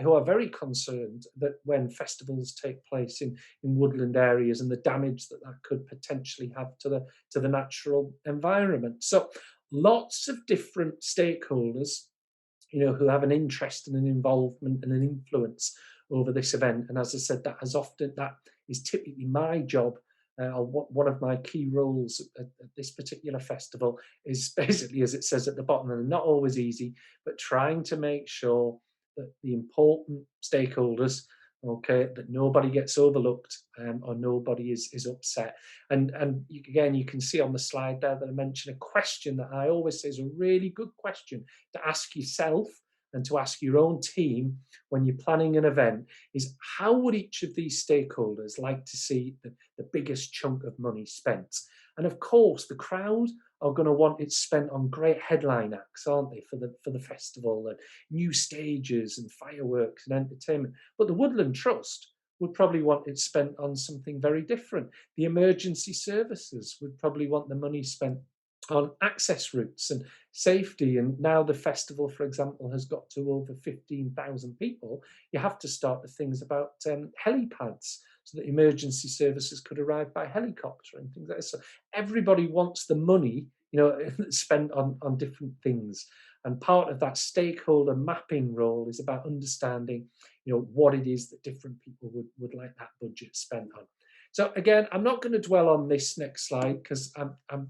who are very concerned that when festivals take place in woodland areas, and the damage that could potentially have to the natural environment. So lots of different stakeholders, who have an interest and an involvement and an influence over this event. And as I said, that is typically my job. One of my key roles at this particular festival is basically, as it says at the bottom, and not always easy, but trying to make sure that the important stakeholders, that nobody gets overlooked, or nobody is upset. And again, you can see on the slide there that I mentioned a question that I always say is a really good question to ask yourself and to ask your own team when you're planning an event, is how would each of these stakeholders like to see the biggest chunk of money spent? And of course, the crowd are going to want it spent on great headline acts, aren't they, for the festival, and new stages and fireworks and entertainment. But the Woodland Trust would probably want it spent on something very different. The emergency services would probably want the money spent on access routes and safety. And now the festival, for example, has got to over 15,000 people. You have to start with things about helipads, so that emergency services could arrive by helicopter and things like that. So everybody wants the money, spent on different things. And part of that stakeholder mapping role is about understanding, what it is that different people would like that budget spent on. So again, I'm not going to dwell on this next slide, because I'm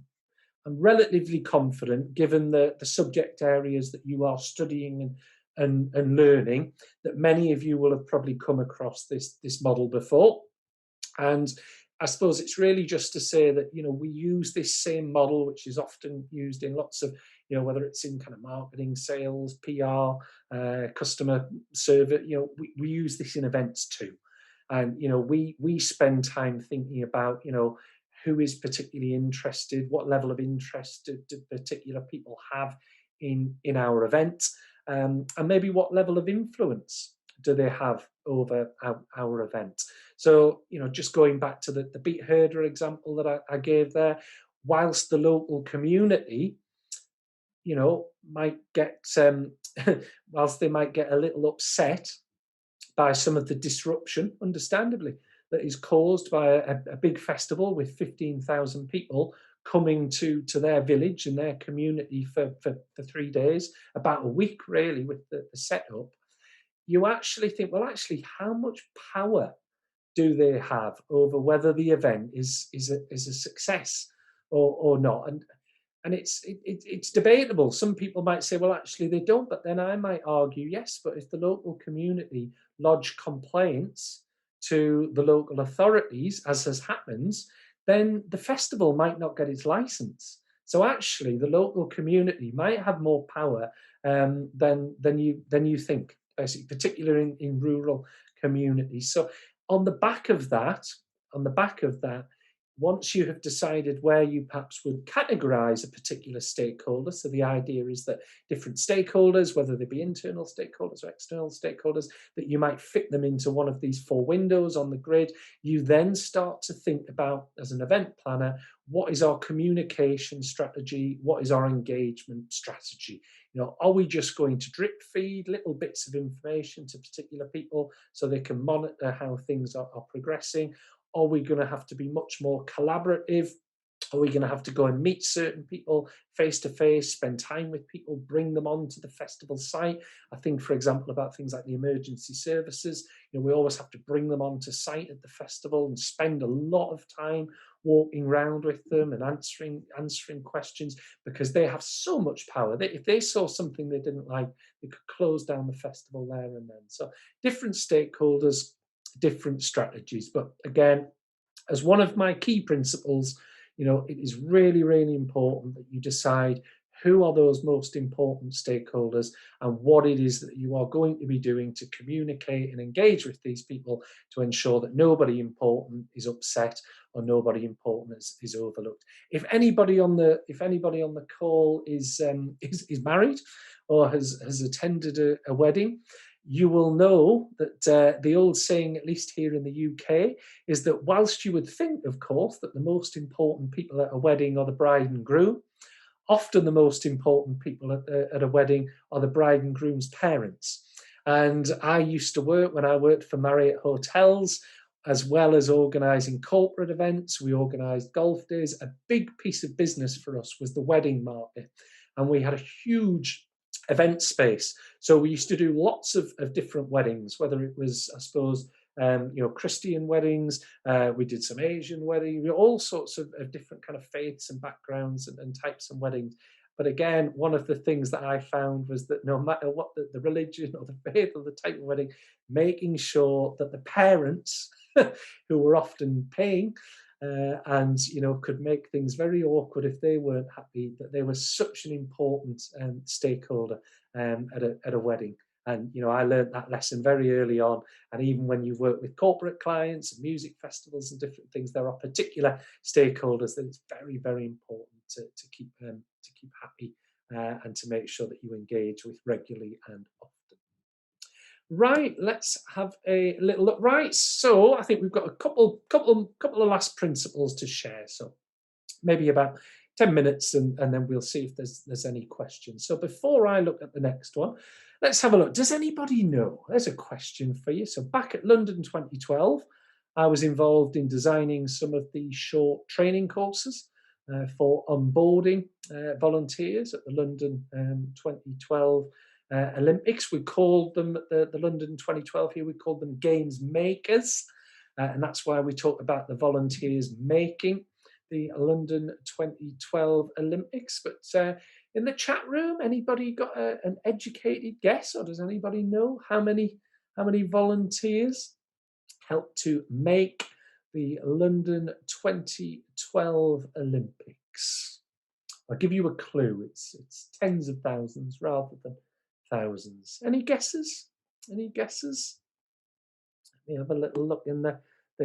relatively confident, given the subject areas that you are studying and learning, that many of you will have probably come across this model before. And I suppose it's really just to say that, we use this same model, which is often used in lots of, whether it's in kind of marketing, sales, PR, customer service, we use this in events too. And, we spend time thinking about, who is particularly interested, what level of interest do particular people have in our event, and maybe what level of influence do they have over our event? So, just going back to the beet herder example that I gave there, whilst the local community, might get, whilst they might get a little upset by some of the disruption, understandably, that is caused by a big festival with 15,000 people coming to their village and their community for 3 days, about a week really, with the setup, you actually think, well, actually, how much power do they have over whether the event is a success or not? And it's debatable. Some people might say, well, actually they don't, but then I might argue, yes, but if the local community lodge complaints to the local authorities, as has happens, then the festival might not get its license. So actually, the local community might have more power than you think, basically, particularly in rural communities. So on the back of that, once you have decided where you perhaps would categorize a particular stakeholder, so the idea is that different stakeholders, whether they be internal stakeholders or external stakeholders, that you might fit them into one of these 4 windows on the grid, you then start to think about, as an event planner, what is our communication strategy? What is our engagement strategy? Are we just going to drip feed little bits of information to particular people so they can monitor how things are progressing? Are we going to have to be much more collaborative? Are we going to have to go and meet certain people face to face, spend time with people, bring them onto the festival site? I think, for example, about things like the emergency services. We always have to bring them onto site at the festival and spend a lot of time walking around with them and answering questions, because they have so much power. If they saw something they didn't like, they could close down the festival there and then. So different stakeholders, different strategies. But again, as one of my key principles, it is really, really important that you decide who are those most important stakeholders and what it is that you are going to be doing to communicate and engage with these people to ensure that nobody important is upset or nobody important is overlooked. If anybody on the call is married or has attended a wedding, you will know that the old saying, at least here in the UK, is that whilst you would think, of course, that the most important people at a wedding are the bride and groom, often the most important people at a wedding are the bride and groom's parents. And I used to work, when I worked for Marriott Hotels, as well as organising corporate events, we organised golf days. A big piece of business for us was the wedding market. And we had a huge event space. So we used to do lots of different weddings, whether it was, I suppose, Christian weddings, we did some Asian weddings, all sorts of different kind of faiths and backgrounds and types of weddings. But again, one of the things that I found was that no matter what the religion or the faith or the type of wedding, making sure that the parents, who were often paying, and could make things very awkward if they weren't happy, that they were such an important stakeholder at a wedding. And I learned that lesson very early on. And even when you work with corporate clients and music festivals and different things, there are particular stakeholders that it's very, very important to keep happy and to make sure that you engage with regularly and often. Right, let's have a little look. Right, so I think we've got a couple of last principles to share. So maybe about 10 minutes and then we'll see if there's any questions. So before I look at the next one, let's have a look. Does anybody know? There's a question for you. So back at London 2012, I was involved in designing some of the short training courses for onboarding volunteers at the London 2012 Olympics. We called them, the London 2012 here, we called them Games Makers. And that's why we talk about the volunteers making the London 2012 Olympics. But in the chat room, anybody got an educated guess, or does anybody know how many volunteers helped to make the London 2012 Olympics? I'll give you a clue. It's tens of thousands rather than thousands. Any guesses? Let me have a little look in the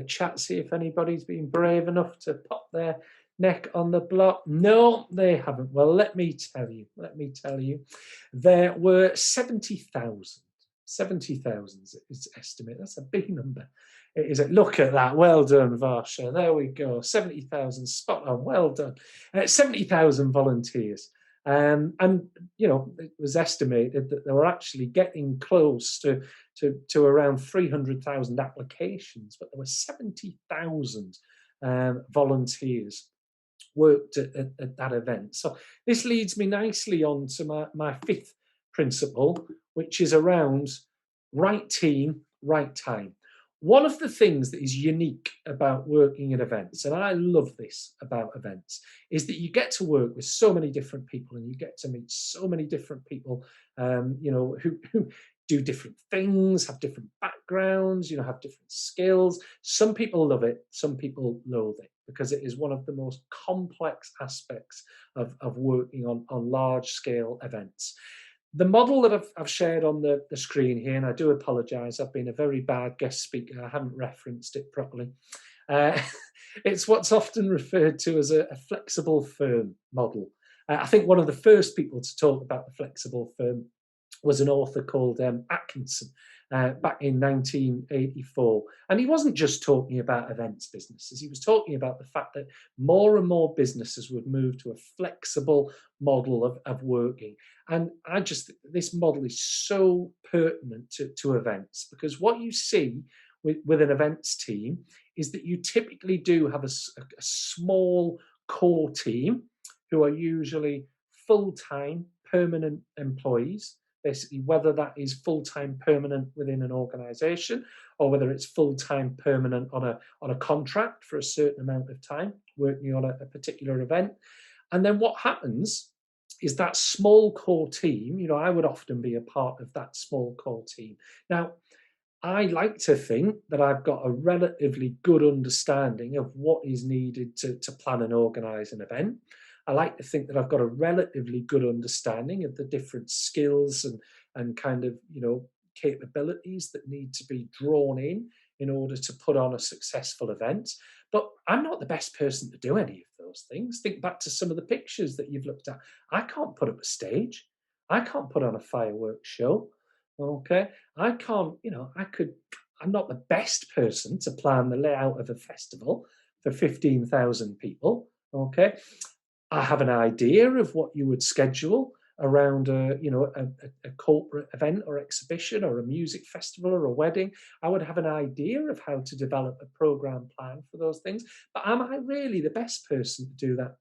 chat, see if anybody's been brave enough to pop their neck on the block. No, they haven't. Well, let me tell you. There were 70,000. 70,000 is estimated. That's a big number. Is it? Look at that. Well done, Varsha. There we go. 70,000, spot on. Well done. 70,000 volunteers. And it was estimated that they were actually getting close to around 300,000 applications, but there were 70,000 volunteers worked at that event. So this leads me nicely on to my fifth principle, which is around right team, right time. One of the things that is unique about working at events, and I love this about events, is that you get to work with so many different people, and you get to meet so many different people, who do different things, have different backgrounds, have different skills. Some people love it, some people loathe it, because it is one of the most complex aspects of working on large-scale events. The model that I've shared on the screen here, and I do apologise, I've been a very bad guest speaker, I haven't referenced it properly. It's what's often referred to as a flexible firm model. I think one of the first people to talk about the flexible firm was an author called Atkinson back in 1984. And he wasn't just talking about events businesses, he was talking about the fact that more and more businesses would move to a flexible model of working. And this model is so pertinent to events, because what you see with an events team is that you typically do have a small core team who are usually full-time permanent employees. Basically, whether that is full-time permanent within an organization, or whether it's full-time permanent on a contract for a certain amount of time working on a particular event. And then what happens is that small core team, I would often be a part of that small core team. Now, I like to think that I've got a relatively good understanding of what is needed to plan and organize an event. I like to think that I've got a relatively good understanding of the different skills and kind of, capabilities that need to be drawn in order to put on a successful event. But I'm not the best person to do any of those things. Think back to some of the pictures that you've looked at. I can't put up a stage. I can't put on a fireworks show. Okay. I can't, I'm not the best person to plan the layout of a festival for 15,000 people. Okay. I have an idea of what you would schedule around a corporate event or exhibition or a music festival or a wedding. I would have an idea of how to develop a program plan for those things. But am I really the best person to do that?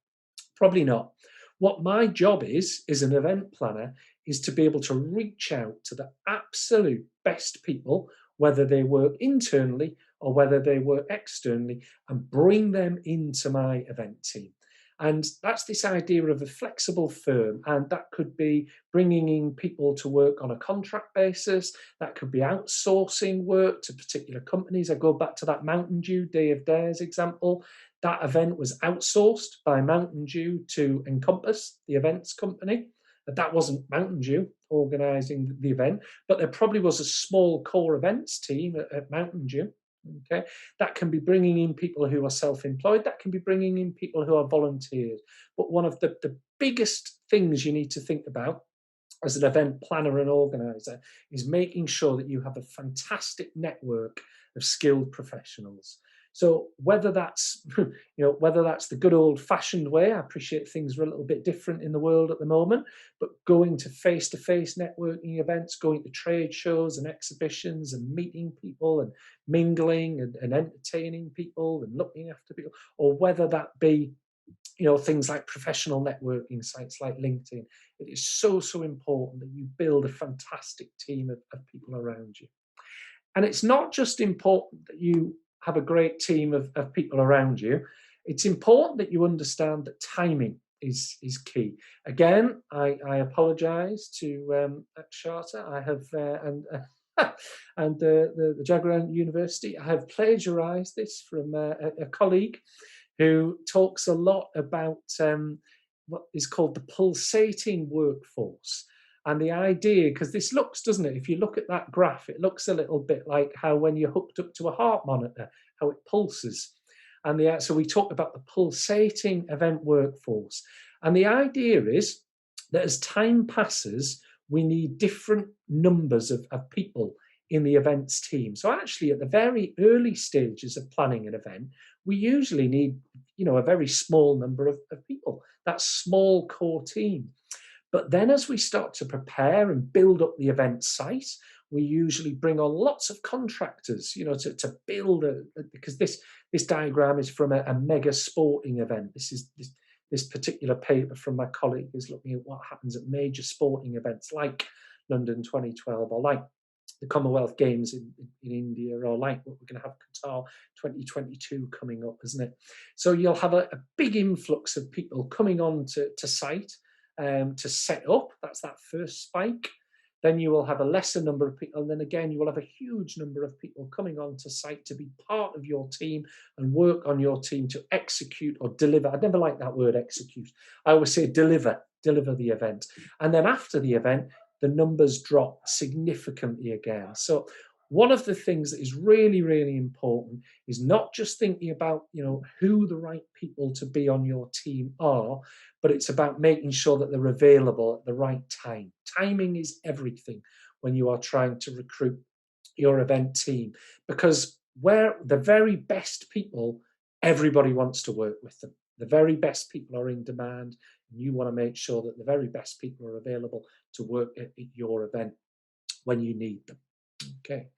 Probably not. What my job is an event planner, is to be able to reach out to the absolute best people, whether they work internally or whether they work externally, and bring them into my event team. And that's this idea of a flexible firm. And that could be bringing in people to work on a contract basis. That could be outsourcing work to particular companies. I go back to that Mountain Dew Day of Dares example. That event was outsourced by Mountain Dew to Encompass, the events company. That wasn't Mountain Dew organising the event, but there probably was a small core events team at Mountain Dew. Okay, that can be bringing in people who are self-employed, that can be bringing in people who are volunteers. But one of the biggest things you need to think about as an event planner and organizer is making sure that you have a fantastic network of skilled professionals. So whether that's whether that's the good old-fashioned way, I appreciate things are a little bit different in the world at the moment, but going to face-to-face networking events, going to trade shows and exhibitions and meeting people and mingling and entertaining people and looking after people, or whether that be things like professional networking sites like LinkedIn, it is so important that you build a fantastic team of people around you. And it's not just important that you have a great team of people around you. It's important that you understand that timing is key. Again, I apologise to Charter. I have and the Jagran University. I have plagiarised this from a colleague who talks a lot about what is called the pulsating workforce. And the idea, because this looks, doesn't it? If you look at that graph, it looks a little bit like how when you're hooked up to a heart monitor, how it pulses. And so we talk about the pulsating event workforce. And the idea is that as time passes, we need different numbers of people in the events team. So actually at the very early stages of planning an event, we usually need, a very small number of people, that small core team. But then as we start to prepare and build up the event site, we usually bring on lots of contractors, to build because this diagram is from a mega sporting event. This particular paper from my colleague is looking at what happens at major sporting events like London 2012 or like the Commonwealth Games in India, or like what we're going to have Qatar 2022 coming up, isn't it? So you'll have a big influx of people coming on to site to set up. That's that first spike. Then you will have a lesser number of people, and then again you will have a huge number of people coming onto site to be part of your team and work on your team to execute or deliver. I never like that word execute. I always say deliver the event. And then after the event, the numbers drop significantly again. So one of the things that is really, really important is not just thinking about, who the right people to be on your team are, but it's about making sure that they're available at the right time. Timing is everything when you are trying to recruit your event team, because where the very best people, everybody wants to work with them. The very best people are in demand, and you want to make sure that the very best people are available to work at your event when you need them. Okay,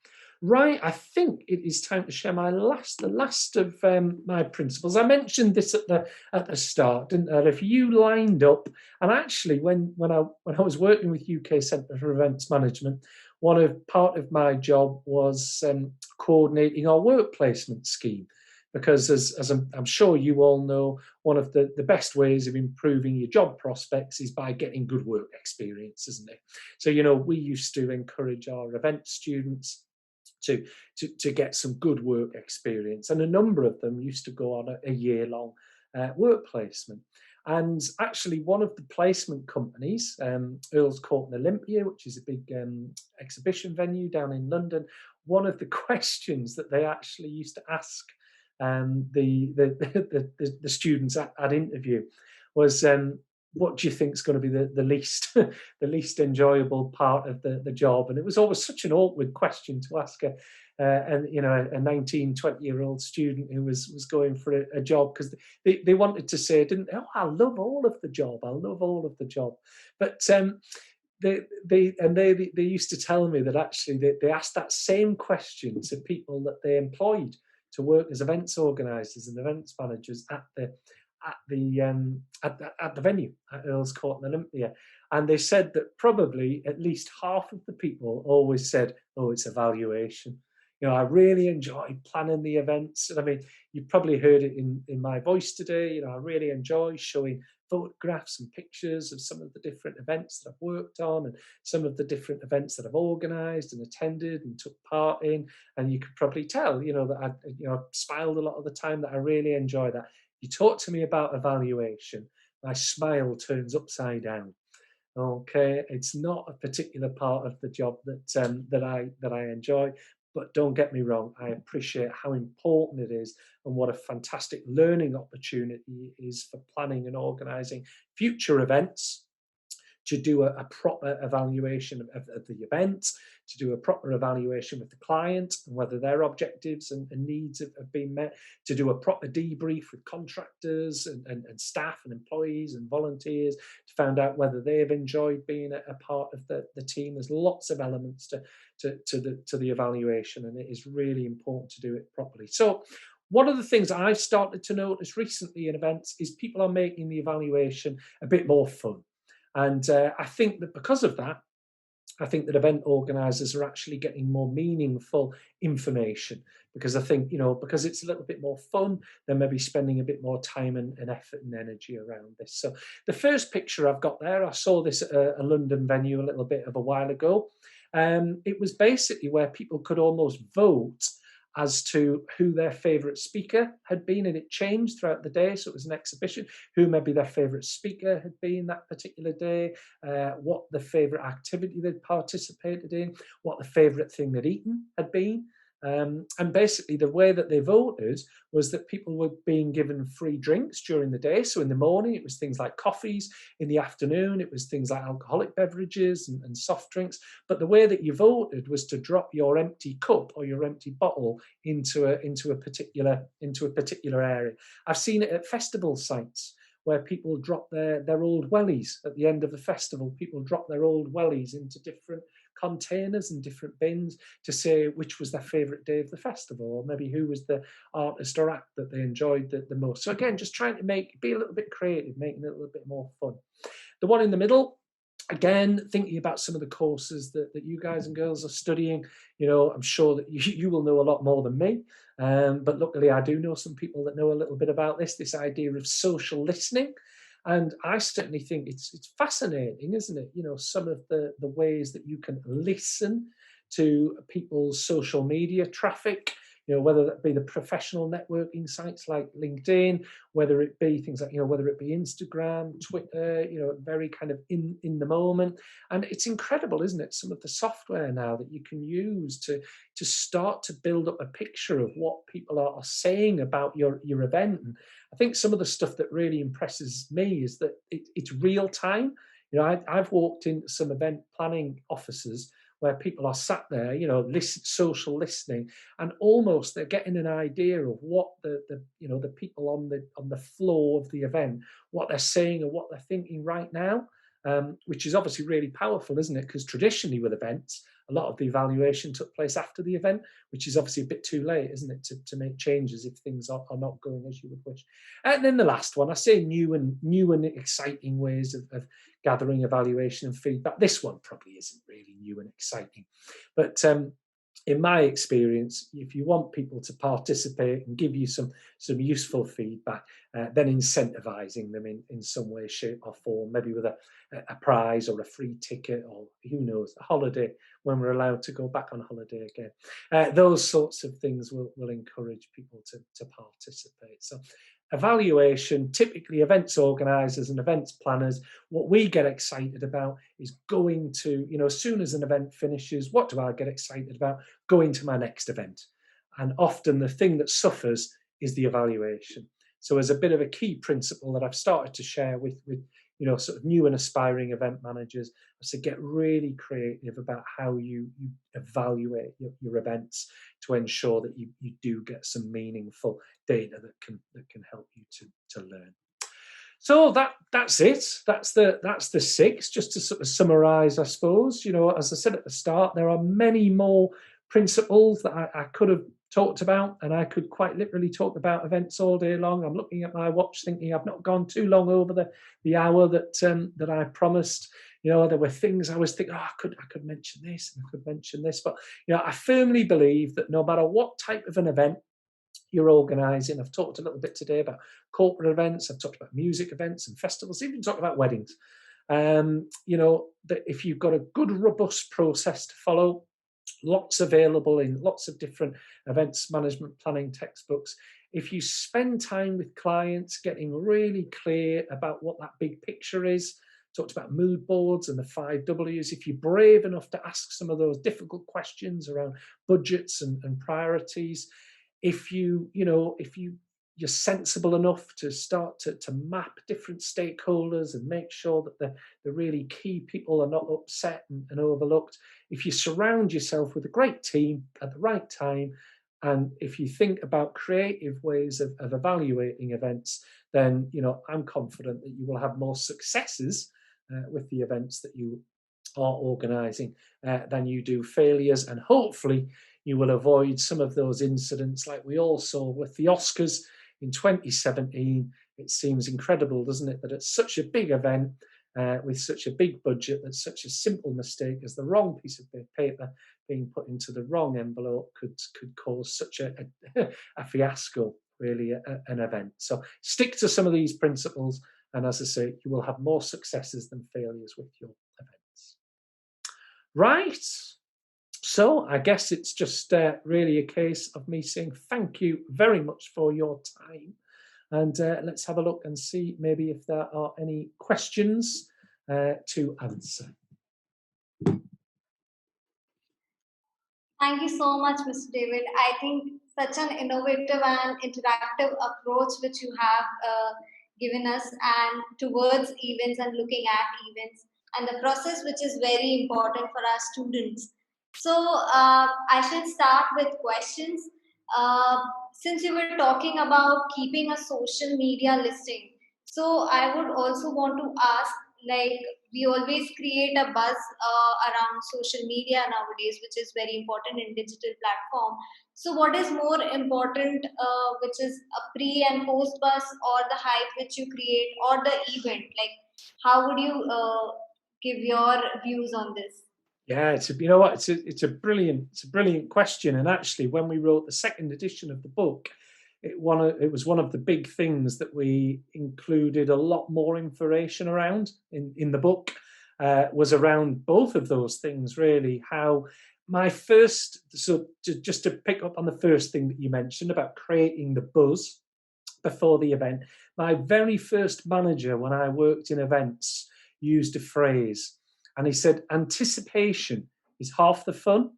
right. I think it is time to share the last of my principles. I mentioned this at the start, didn't I? If you lined up, and actually, when I was working with UK Centre for Events Management, part of my job was coordinating our work placement scheme. Because as I'm sure you all know, one of the best ways of improving your job prospects is by getting good work experience, isn't it? So, we used to encourage our event students to get some good work experience. And a number of them used to go on a year-long work placement. And actually, one of the placement companies, Earl's Court and Olympia, which is a big exhibition venue down in London, one of the questions that they actually used to ask the students at interview was, what do you think is going to be the least the least enjoyable part of the job? And it was always such an awkward question to ask a 19, 20-year-old student who was going for a job, because they wanted to say, didn't they? Oh, I love all of the job. I love all of the job. But they used to tell me that actually they asked that same question to people that they employed to work as events organisers and events managers at the venue at Earl's Court and Olympia, and they said that probably at least half of the people always said, "Oh, it's evaluation." I really enjoy planning the events, and I mean, you probably heard it in my voice today. I really enjoy showing photographs and pictures of some of the different events that I've worked on and some of the different events that I've organised and attended and took part in. And you could probably tell, that I smiled a lot of the time, that I really enjoy that. You talk to me about evaluation, my smile turns upside down. Okay, it's not a particular part of the job that I enjoy. But don't get me wrong, I appreciate how important it is and what a fantastic learning opportunity it is for planning and organising future events, to do a proper evaluation of the event, to do a proper evaluation with the client and whether their objectives and needs have been met, to do a proper debrief with contractors and staff and employees and volunteers to find out whether they've enjoyed being a part of the team. There's lots of elements to the evaluation, and it is really important to do it properly. So one of the things I've started to notice recently in events is people are making the evaluation a bit more fun. And I think that because of that, I think that event organisers are actually getting more meaningful information, because I think, because it's a little bit more fun, they're maybe spending a bit more time and effort and energy around this. So the first picture I've got there, I saw this at a London venue a little bit of a while ago. It was basically where people could almost vote as to who their favourite speaker had been, and it changed throughout the day. So it was an exhibition, who maybe their favourite speaker had been that particular day, what the favourite activity they'd participated in, what the favourite thing they'd eaten had been. And basically the way that they voted was that people were being given free drinks during the day. So in the morning, it was things like coffees. In the afternoon, it was things like alcoholic beverages and soft drinks. But the way that you voted was to drop your empty cup or your empty bottle into a particular area. I've seen it at festival sites where people drop their old wellies at the end of the festival. People drop their old wellies into different containers and different bins to say which was their favourite day of the festival, or maybe who was the artist or act that they enjoyed the most. So again, just trying to be a little bit creative, making it a little bit more fun. The one in the middle, again, thinking about some of the courses that you guys and girls are studying, I'm sure that you will know a lot more than me. But luckily, I do know some people that know a little bit about this idea of social listening. And I certainly think it's fascinating, isn't it? Some of the ways that you can listen to people's social media traffic, whether that be the professional networking sites like LinkedIn, whether it be things like, whether it be Instagram, Twitter, very kind of in the moment. And it's incredible, isn't it? Some of the software now that you can use to start to build up a picture of what people are saying about your event. And I think some of the stuff that really impresses me is that it's real time. I've walked into some event planning offices where people are sat there, social listening, and almost they're getting an idea of what the people on the floor of the event, what they're saying or what they're thinking right now, which is obviously really powerful, isn't it? Because traditionally with events, a lot of the evaluation took place after the event, which is obviously a bit too late, isn't it, to make changes if things are not going as you would wish. And then the last one, I say new and exciting ways of gathering evaluation and feedback. This one probably isn't really new and exciting, but in my experience, if you want people to participate and give you some useful feedback, then incentivizing them in some way, shape or form, maybe with a prize or a free ticket or who knows, a holiday when we're allowed to go back on holiday again. Those sorts of things will encourage people to participate. So evaluation, typically events organisers and events planners, what we get excited about is going to, as soon as an event finishes, what do I get excited about? Going to my next event. And often the thing that suffers is the evaluation. So as a bit of a key principle that I've started to share with sort of new and aspiring event managers, is to get really creative about how you evaluate your events to ensure that you do get some meaningful data that can help you to learn. So that's it. That's the 6. Just to sort of summarize, I suppose, as I said at the start, there are many more principles that I could have talked about, and I could quite literally talk about events all day long. I'm looking at my watch thinking I've not gone too long over the hour that I promised. There were things I was thinking, I could mention this and I could mention this, but I firmly believe that no matter what type of an event you're organising, I've talked a little bit today about corporate events, I've talked about music events and festivals, even talked about weddings. That if you've got a good, robust process to follow, lots available in lots of different events management planning textbooks. If you spend time with clients getting really clear about what that big picture is, talked about mood boards and the 5 W's. If you're brave enough to ask some of those difficult questions around budgets and priorities, if you're sensible enough to start to map different stakeholders and make sure that the really key people are not upset and overlooked, if you surround yourself with a great team at the right time, and if you think about creative ways of evaluating events, then I'm confident that you will have more successes with the events that you are organising than you do failures, and hopefully you will avoid some of those incidents like we all saw with the Oscars in 2017. It seems incredible, doesn't it, that at such a big event with such a big budget, that such a simple mistake as the wrong piece of paper being put into the wrong envelope could cause such a fiasco, really, an event. So stick to some of these principles, and as I say, you will have more successes than failures with your events. Right. So I guess it's just really a case of me saying thank you very much for your time. And let's have a look and see maybe if there are any questions to answer. Thank you so much, Mr. David. I think such an innovative and interactive approach which you have given us and towards events and looking at events and the process which is very important for our students. So I should start with questions. Uh, since you were talking about keeping a social media listing, so I would also want to ask, like, we always create a buzz around social media nowadays, which is very important in digital platform. So what is more important, which is a pre and post buzz, or the hype which you create, or the event? Like, how would you give your views on this? Yeah, you know what, it's a brilliant question. And actually, when we wrote the second edition of the book, it was one of the big things that we included a lot more information around in the book, was around both of those things, really. How my first, so just to pick up on the first thing that you mentioned about creating the buzz before the event, my very first manager when I worked in events used a phrase, and he said, anticipation is half the fun.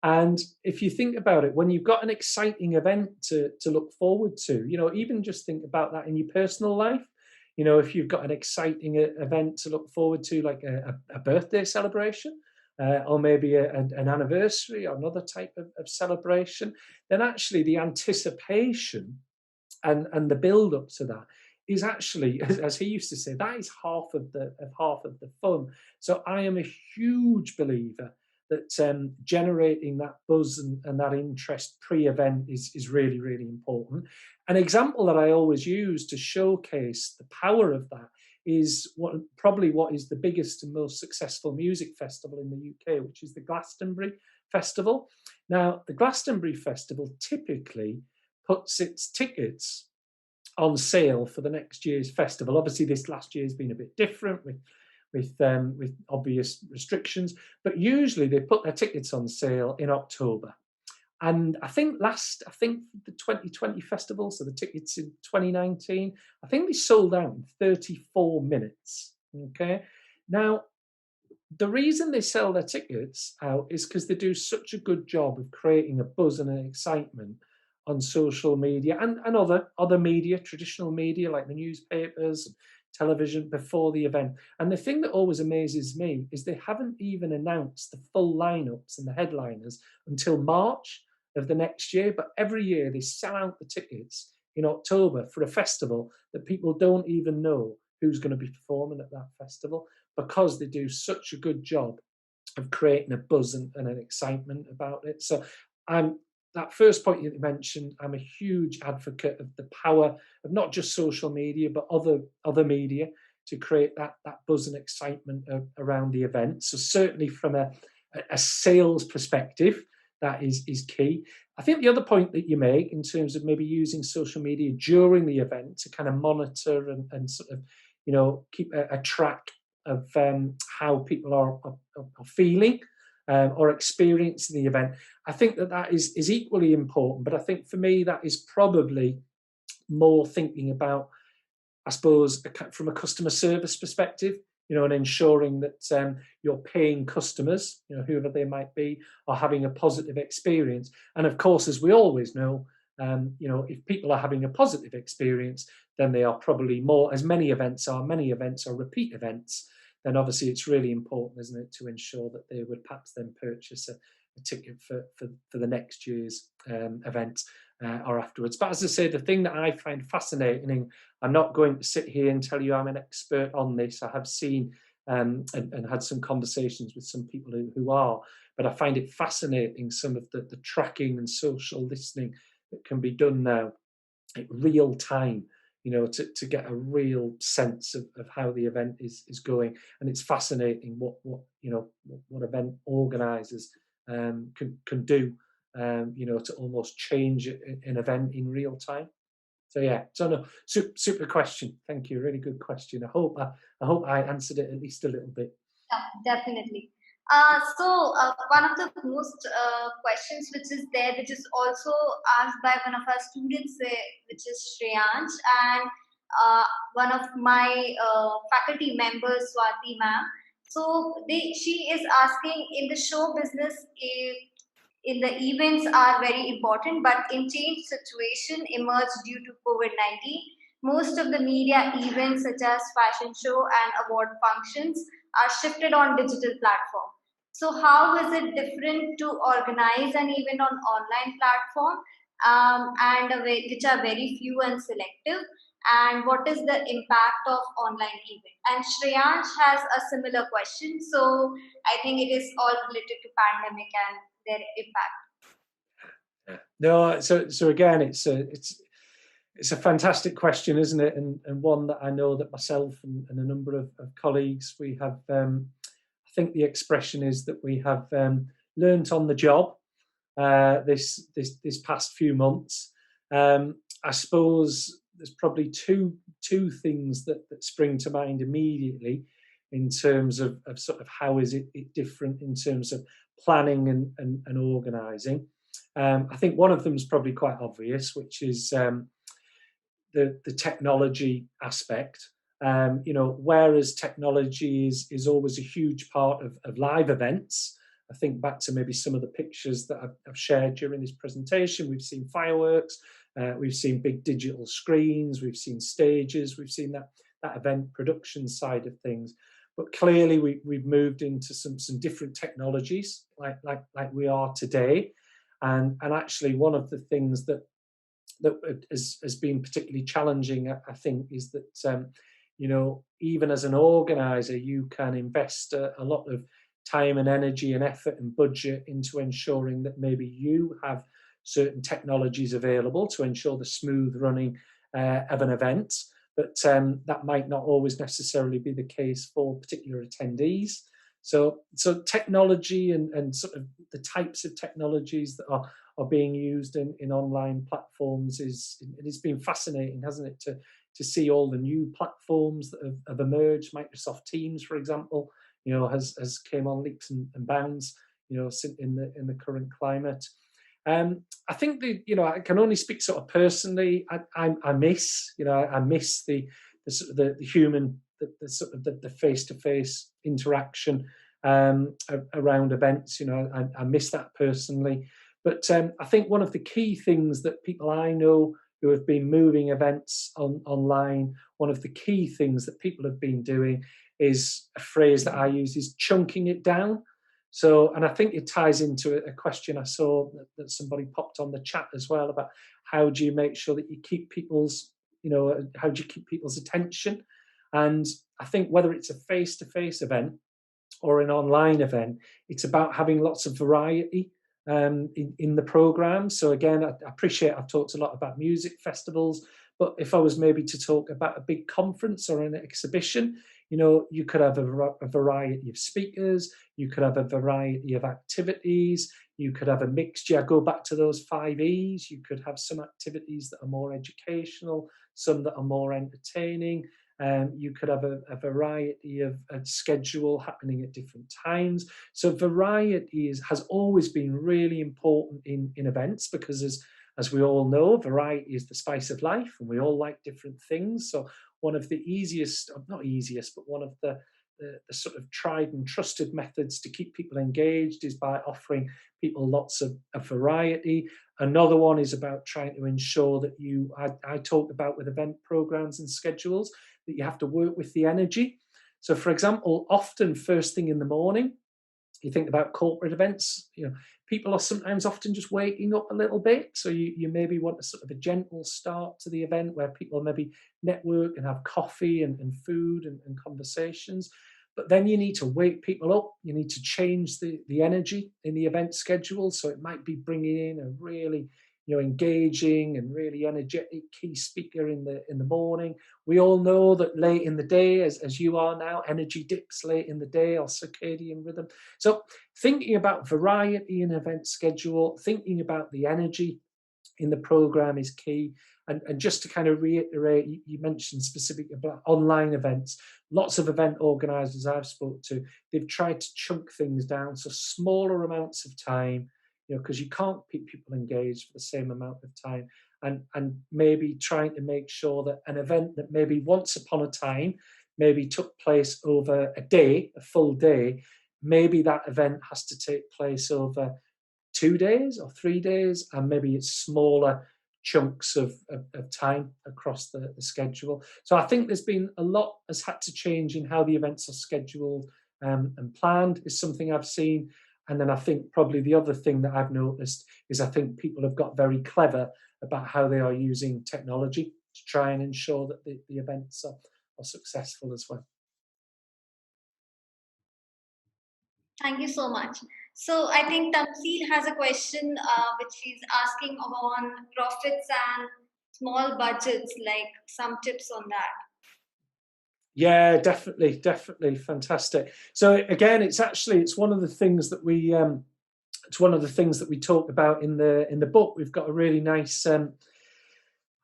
And if you think about it, when you've got an exciting event to look forward to, even just think about that in your personal life. If you've got an exciting event to look forward to, like a birthday celebration, or maybe an anniversary or another type of celebration, then actually the anticipation and the build up to that is actually, as he used to say, that is half of the fun. So I am a huge believer that generating that buzz and that interest pre-event is really, really important. An example that I always use to showcase the power of that is what is the biggest and most successful music festival in the UK, which is the Glastonbury Festival. Now, the Glastonbury Festival typically puts its tickets on sale for the next year's festival. Obviously, this last year has been a bit different with obvious restrictions, but usually they put their tickets on sale in October. And I think the 2020 festival, so the tickets in 2019, I think they sold out in 34 minutes. Okay, now the reason they sell their tickets out is because they do such a good job of creating a buzz and an excitement on social media and other media, traditional media like the newspapers, television before the event. And the thing that always amazes me is they haven't even announced the full lineups and the headliners until March of the next year. But every year they sell out the tickets in October for a festival that people don't even know who's going to be performing at that festival, because they do such a good job of creating a buzz and an excitement about it. So that first point you mentioned, I'm a huge advocate of the power of not just social media, but other media to create that buzz and excitement around the event. So certainly from a sales perspective, that is key. I think the other point that you make in terms of maybe using social media during the event to kind of monitor and sort of, keep a track of how people are feeling or experiencing the event. I think that is equally important, but I think for me that is probably more thinking about, I suppose, from a customer service perspective, and ensuring that your paying customers, whoever they might be, are having a positive experience. And of course, as we always know, if people are having a positive experience, then they are probably more, as many events are repeat events, then obviously it's really important, isn't it, to ensure that they would perhaps then purchase a ticket for the next year's event or afterwards. But as I say, the thing that I find fascinating, and I'm not going to sit here and tell you I'm an expert on this. I have seen and had some conversations with some people who are, but I find it fascinating, some of the tracking and social listening that can be done now in real time, to get a real sense of how the event is going. And it's fascinating what event organisers can do, to almost change an event in real time. So yeah, so no, super question. Thank you, really good question. I hope I answered it at least a little bit. Yeah, definitely. So one of the most questions which is there, which is also asked by one of our students, which is Shreyansh, and one of my faculty members, Swati ma'am. So she is asking, in the show business, in the events are very important, but in changed situation emerged due to COVID-19. Most of the media events such as fashion show and award functions are shifted on digital platform. So how is it different to organize an event on online platform, which are very few and selective? And what is the impact of online event? And Shreyansh has a similar question. So I think it is all related to pandemic and their impact. No, so again, it's a fantastic question, isn't it? And one that I know that myself and a number of colleagues, we have, I think the expression is that we have learnt on the job this past few months. I suppose there's probably two things that spring to mind immediately in terms of sort of how is it different in terms of planning and organising. I think one of them is probably quite obvious, which is the technology aspect. Whereas technology is always a huge part of live events. I think back to maybe some of the pictures that I've shared during this presentation. We've seen fireworks, we've seen big digital screens, we've seen stages, we've seen that event production side of things. But clearly we've moved into some different technologies like we are today. And actually one of the things that has been particularly challenging, I think, is that even as an organizer, you can invest a lot of time and energy and effort and budget into ensuring that maybe you have certain technologies available to ensure the smooth running of an event, but that might not always necessarily be the case for particular attendees. So technology and sort of the types of technologies that are being used in online platforms it's been fascinating, hasn't it, to see all the new platforms that have emerged. Microsoft Teams, for example, has came on leaps and bounds, in the current climate. I think I can only speak sort of personally. I miss the human, the sort of the face-to-face interaction around events. I miss that personally. But I think one of the key things that people I know who have been moving events online, one of the key things that people have been doing is a phrase that I use is chunking it down. So, and I think it ties into a question I saw that somebody popped on the chat as well about how do you make sure that you keep people's, how do you keep people's attention? And I think whether it's a face-to-face event or an online event, it's about having lots of variety in the program. So again, I appreciate I've talked a lot about music festivals, but if I was maybe to talk about a big conference or an exhibition, you could have a variety of speakers, you could have a variety of activities, you could have a mixture. Go back to those 5 E's. You could have some activities that are more educational, some that are more entertaining. You could have a variety of a schedule happening at different times. So variety has always been really important in events, because as we all know, variety is the spice of life, and we all like different things. So one of the not easiest, but one of the sort of tried and trusted methods to keep people engaged is by offering people lots of variety. Another one is about trying to ensure that I talked about with event programs and schedules, that you have to work with the energy. So for example, often first thing in the morning, you think about corporate events, people are sometimes often just waking up a little bit. So you maybe want a sort of a gentle start to the event where people maybe network and have coffee and food and conversations. But then you need to wake people up. You need to change the energy in the event schedule. So it might be bringing in a really engaging and really energetic key speaker in the morning. We all know that late in the day, as you are now, energy dips late in the day, or circadian rhythm. So thinking about variety in event schedule, thinking about the energy in the program is key. And just to kind of reiterate, you mentioned specifically about online events. Lots of event organisers I've spoke to, they've tried to chunk things down, so smaller amounts of time, because you can't keep people engaged for the same amount of time, and maybe trying to make sure that an event that maybe once upon a time maybe took place over a day, a full day, maybe that event has to take place over 2 days or 3 days, and maybe it's smaller chunks of time across the schedule. So I think there's been a lot has had to change in how the events are scheduled and planned, is something I've seen. And then I think probably the other thing that I've noticed is I think people have got very clever about how they are using technology to try and ensure that the events are successful as well. Thank you so much. So I think Tamsil has a question which she's asking on profits and small budgets, like some tips on that. Yeah, definitely fantastic. So again, it's one of the things that we talk about in the book. We've got a really nice.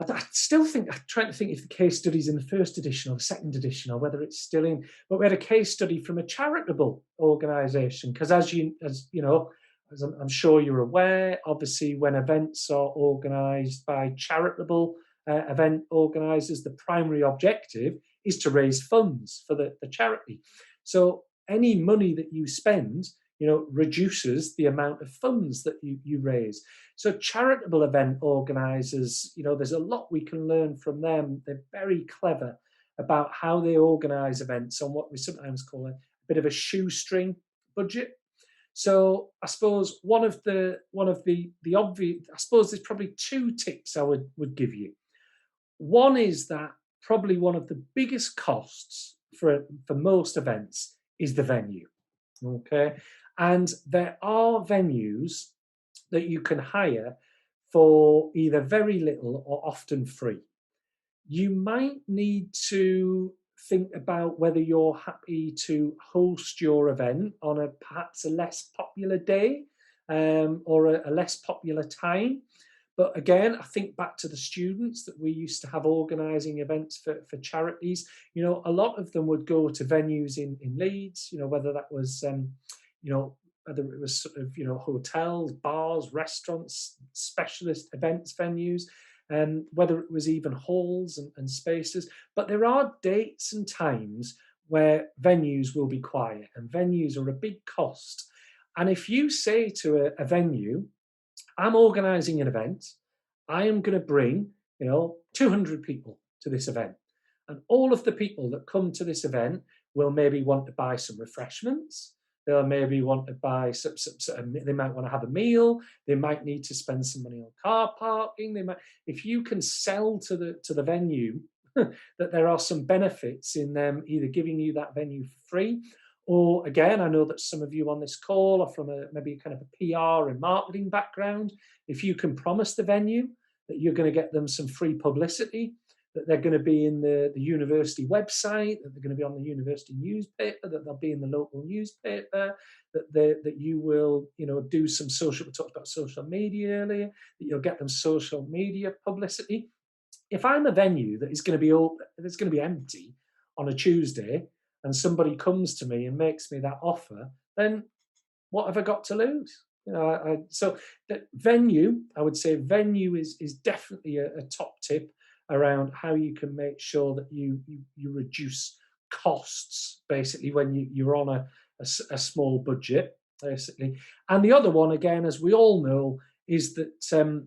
I still think I'm trying to think if the case study's in the first edition or the second edition or whether it's still in. But we had a case study from a charitable organisation because, as you know, as I'm sure you're aware, obviously when events are organised by charitable event organisers, the primary objective is to raise funds for the charity. So any money that you spend, reduces the amount of funds that you raise. So charitable event organisers, there's a lot we can learn from them. They're very clever about how they organise events on what we sometimes call a bit of a shoestring budget. So I suppose one of the obvious, I suppose there's probably two tips I would give you. One is that probably one of the biggest costs for most events is the venue. Okay. And there are venues that you can hire for either very little or often free. You might need to think about whether you're happy to host your event on perhaps a less popular day or a less popular time. But again, I think back to the students that we used to have organising events for charities. A lot of them would go to venues in Leeds, whether that was, whether it was sort of, hotels, bars, restaurants, specialist events venues, and whether it was even halls and spaces. But there are dates and times where venues will be quiet, and venues are a big cost. And if you say to a venue, I'm organising an event, I am going to bring, 200 people to this event. And all of the people that come to this event will maybe want to buy some refreshments. They'll maybe want to buy they might want to have a meal. They might need to spend some money on car parking. If you can sell to the venue that there are some benefits in them either giving you that venue for free, or again, I know that some of you on this call are from maybe kind of a PR and marketing background. If you can promise the venue that you're going to get them some free publicity, that they're going to be in the university website, that they're going to be on the university newspaper, that they'll be in the local newspaper, that you will, do some social. We talked about social media earlier. That you'll get them social media publicity. If I'm a venue that is going to be open, that's going to be empty on a Tuesday, and somebody comes to me and makes me that offer, then what have I got to lose? So that venue, I would say venue is definitely a top tip around how you can make sure that you reduce costs, basically, when you're on a small budget, basically. And the other one, again, as we all know, is that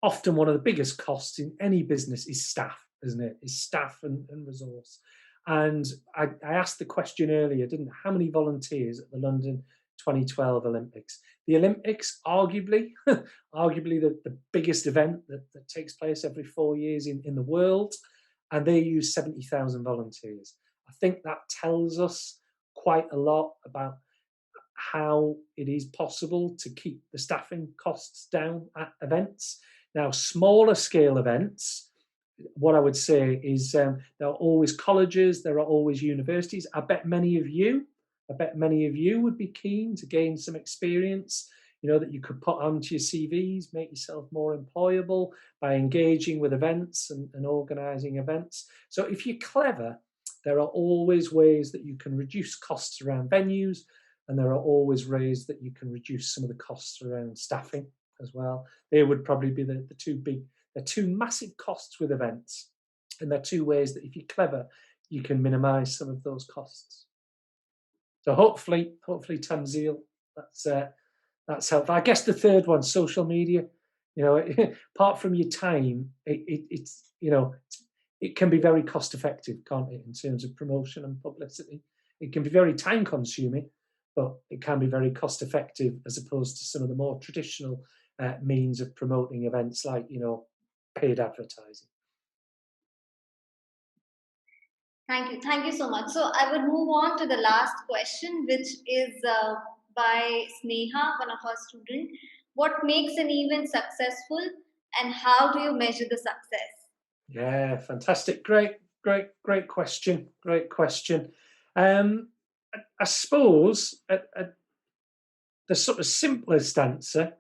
often one of the biggest costs in any business is staff, isn't it? Is staff and resource. And I asked the question earlier, didn't I? How many volunteers at the London 2012 Olympics? The Olympics, arguably the biggest event that takes place every 4 years in the world, and they use 70,000 volunteers. I think that tells us quite a lot about how it is possible to keep the staffing costs down at events. Now, smaller scale events, what I would say is there are always colleges, there are always universities. I bet many of you would be keen to gain some experience, that you could put onto your CVs, make yourself more employable by engaging with events and organising events. So if you're clever, there are always ways that you can reduce costs around venues, and there are always ways that you can reduce some of the costs around staffing as well. They would probably be the two massive costs with events, and they're two ways that if you're clever, you can minimise some of those costs. So hopefully, Tamsil, That's helpful. I guess the third one, social media. You know, apart from your time, it's it can be very cost effective, can't it, in terms of promotion and publicity? It can be very time consuming, but it can be very cost effective as opposed to some of the more traditional means of promoting events like, paid advertising. Thank you so much. So I would move on to the last question, which is by Sneha, one of our students. What makes an event successful, and how do you measure the success? Yeah, fantastic. Great question. Great question. I suppose the sort of simplest answer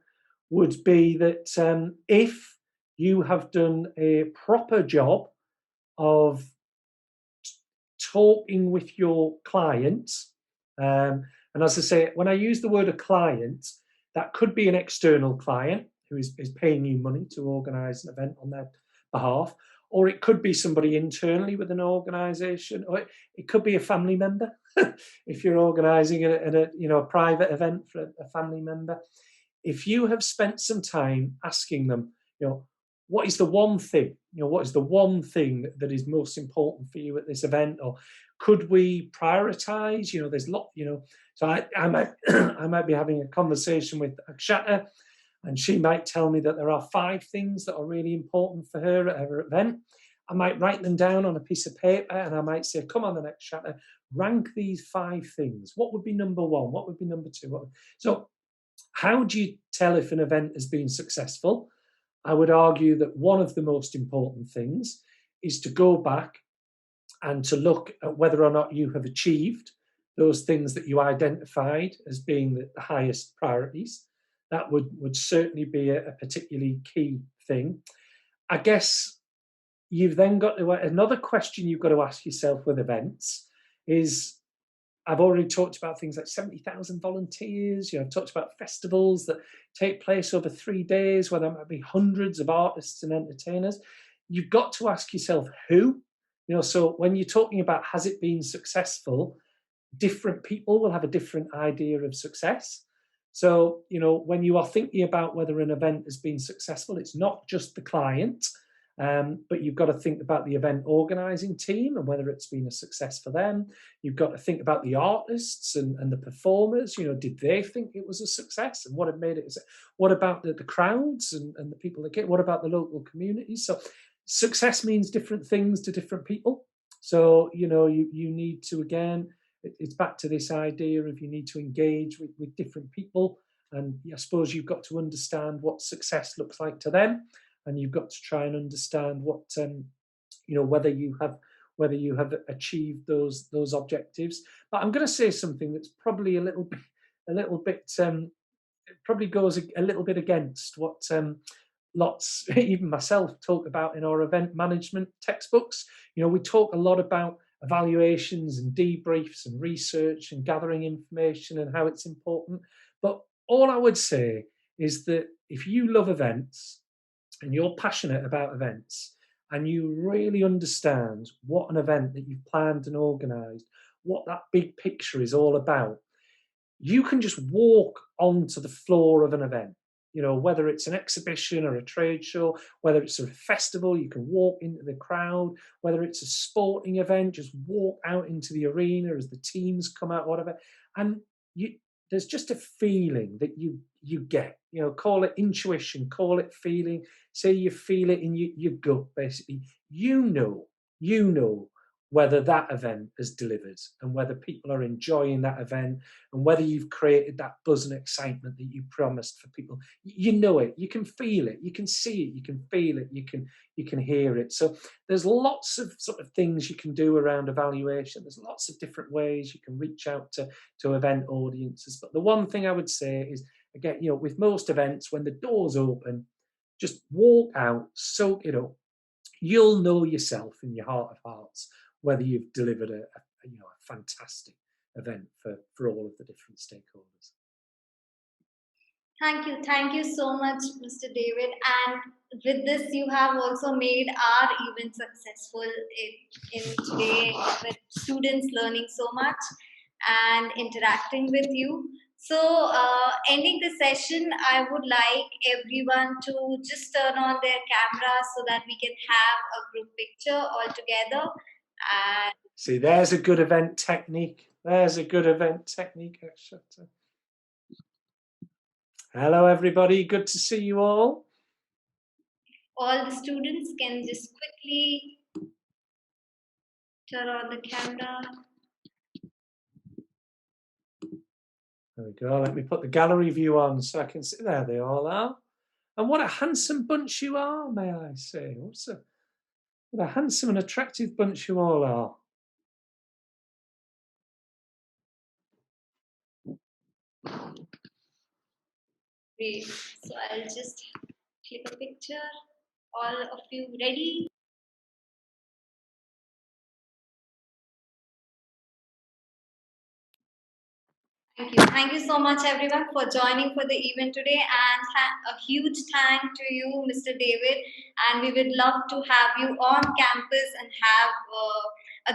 would be that if you have done a proper job of talking with your clients, and as I say, when I use the word a client, that could be an external client who is paying you money to organise an event on their behalf, or it could be somebody internally with an organisation, or it could be a family member if you're organising a private event for a family member. If you have spent some time asking them, what is the one thing, what is the one thing that is most important for you at this event, or could we prioritize? There's so I might I might be having a conversation with Akshata, and she might tell me that there are 5 things that are really important for her at her event. I might write them down on a piece of paper, and I might say, come on, the next Akshata, rank these 5 things. What would be number 1? What would be number 2? So how do you tell if an event has been successful? I would argue that one of the most important things is to go back and to look at whether or not you have achieved those things that you identified as being the highest priorities. That would certainly be a particularly key thing. I guess you've then got to, another question you've got to ask yourself with events is, I've already talked about things like 70,000 volunteers. I've talked about festivals that take place over 3 days, where there might be hundreds of artists and entertainers. You've got to ask yourself who. So when you're talking about has it been successful, different people will have a different idea of success. So, when you are thinking about whether an event has been successful, it's not just the client. But you've got to think about the event organising team and whether it's been a success for them. You've got to think about the artists and the performers. Did they think it was a success, and what had made it? What about the crowds and the people that get? What about the local communities? So success means different things to different people. So you need to, again, it's back to this idea of you need to engage with different people, and I suppose you've got to understand what success looks like to them. And you've got to try and understand what whether you have achieved those objectives. But I'm going to say something that's probably a little bit probably goes a little bit against what lots, even myself, talk about in our event management textbooks. We talk a lot about evaluations and debriefs and research and gathering information and how it's important. But all I would say is that if you love events, and you're passionate about events, and you really understand what an event that you've planned and organised, what that big picture is all about, you can just walk onto the floor of an event. Whether it's an exhibition or a trade show, whether it's a festival, you can walk into the crowd. Whether it's a sporting event, just walk out into the arena as the teams come out, whatever. And there's just a feeling that you get, call it intuition, call it feeling, say you feel it in your gut, basically. You know whether that event has delivered and whether people are enjoying that event and whether you've created that buzz and excitement that you promised for people. You know it, you can feel it, you can see it, you can feel it, you can hear it. So there's lots of sort of things you can do around evaluation. There's lots of different ways you can reach out to event audiences. But the one thing I would say is, again, with most events, when the doors open, just walk out, soak it up. You'll know yourself in your heart of hearts whether you've delivered a fantastic event for all of the different stakeholders. Thank you so much, Mr. David. And with this, you have also made our event successful in today, with students learning so much and interacting with you. So, ending the session, I would like everyone to just turn on their cameras so that we can have a group picture all together. And see, there's a good event technique. There's a good event technique. Hello, everybody. Good to see you all. all the students can just quickly turn on the camera. There we go. Let me put the gallery view on so I can see. There they all are. And what a handsome bunch you are, may I say. What a handsome and attractive bunch you all are. Great. So I'll just click a picture. All of you ready? Thank you. Thank you so much, everyone, for joining for the event today. And a huge thank to you, Mr. David. And we would love to have you on campus and have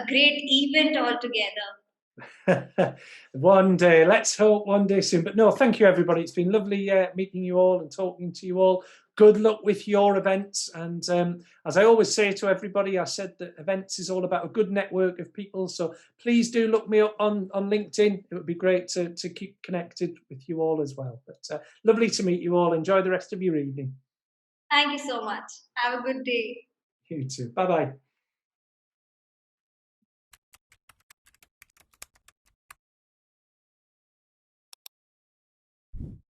a great event all together. One day, let's hope one day soon. But no, thank you, everybody. It's been lovely meeting you all and talking to you all. Good luck with your events. And as I always say to everybody, I said that events is all about a good network of people. So please do look me up on LinkedIn. It would be great to keep connected with you all as well. But lovely to meet you all. Enjoy the rest of your evening. Thank you so much. Have a good day. You too. Bye-bye.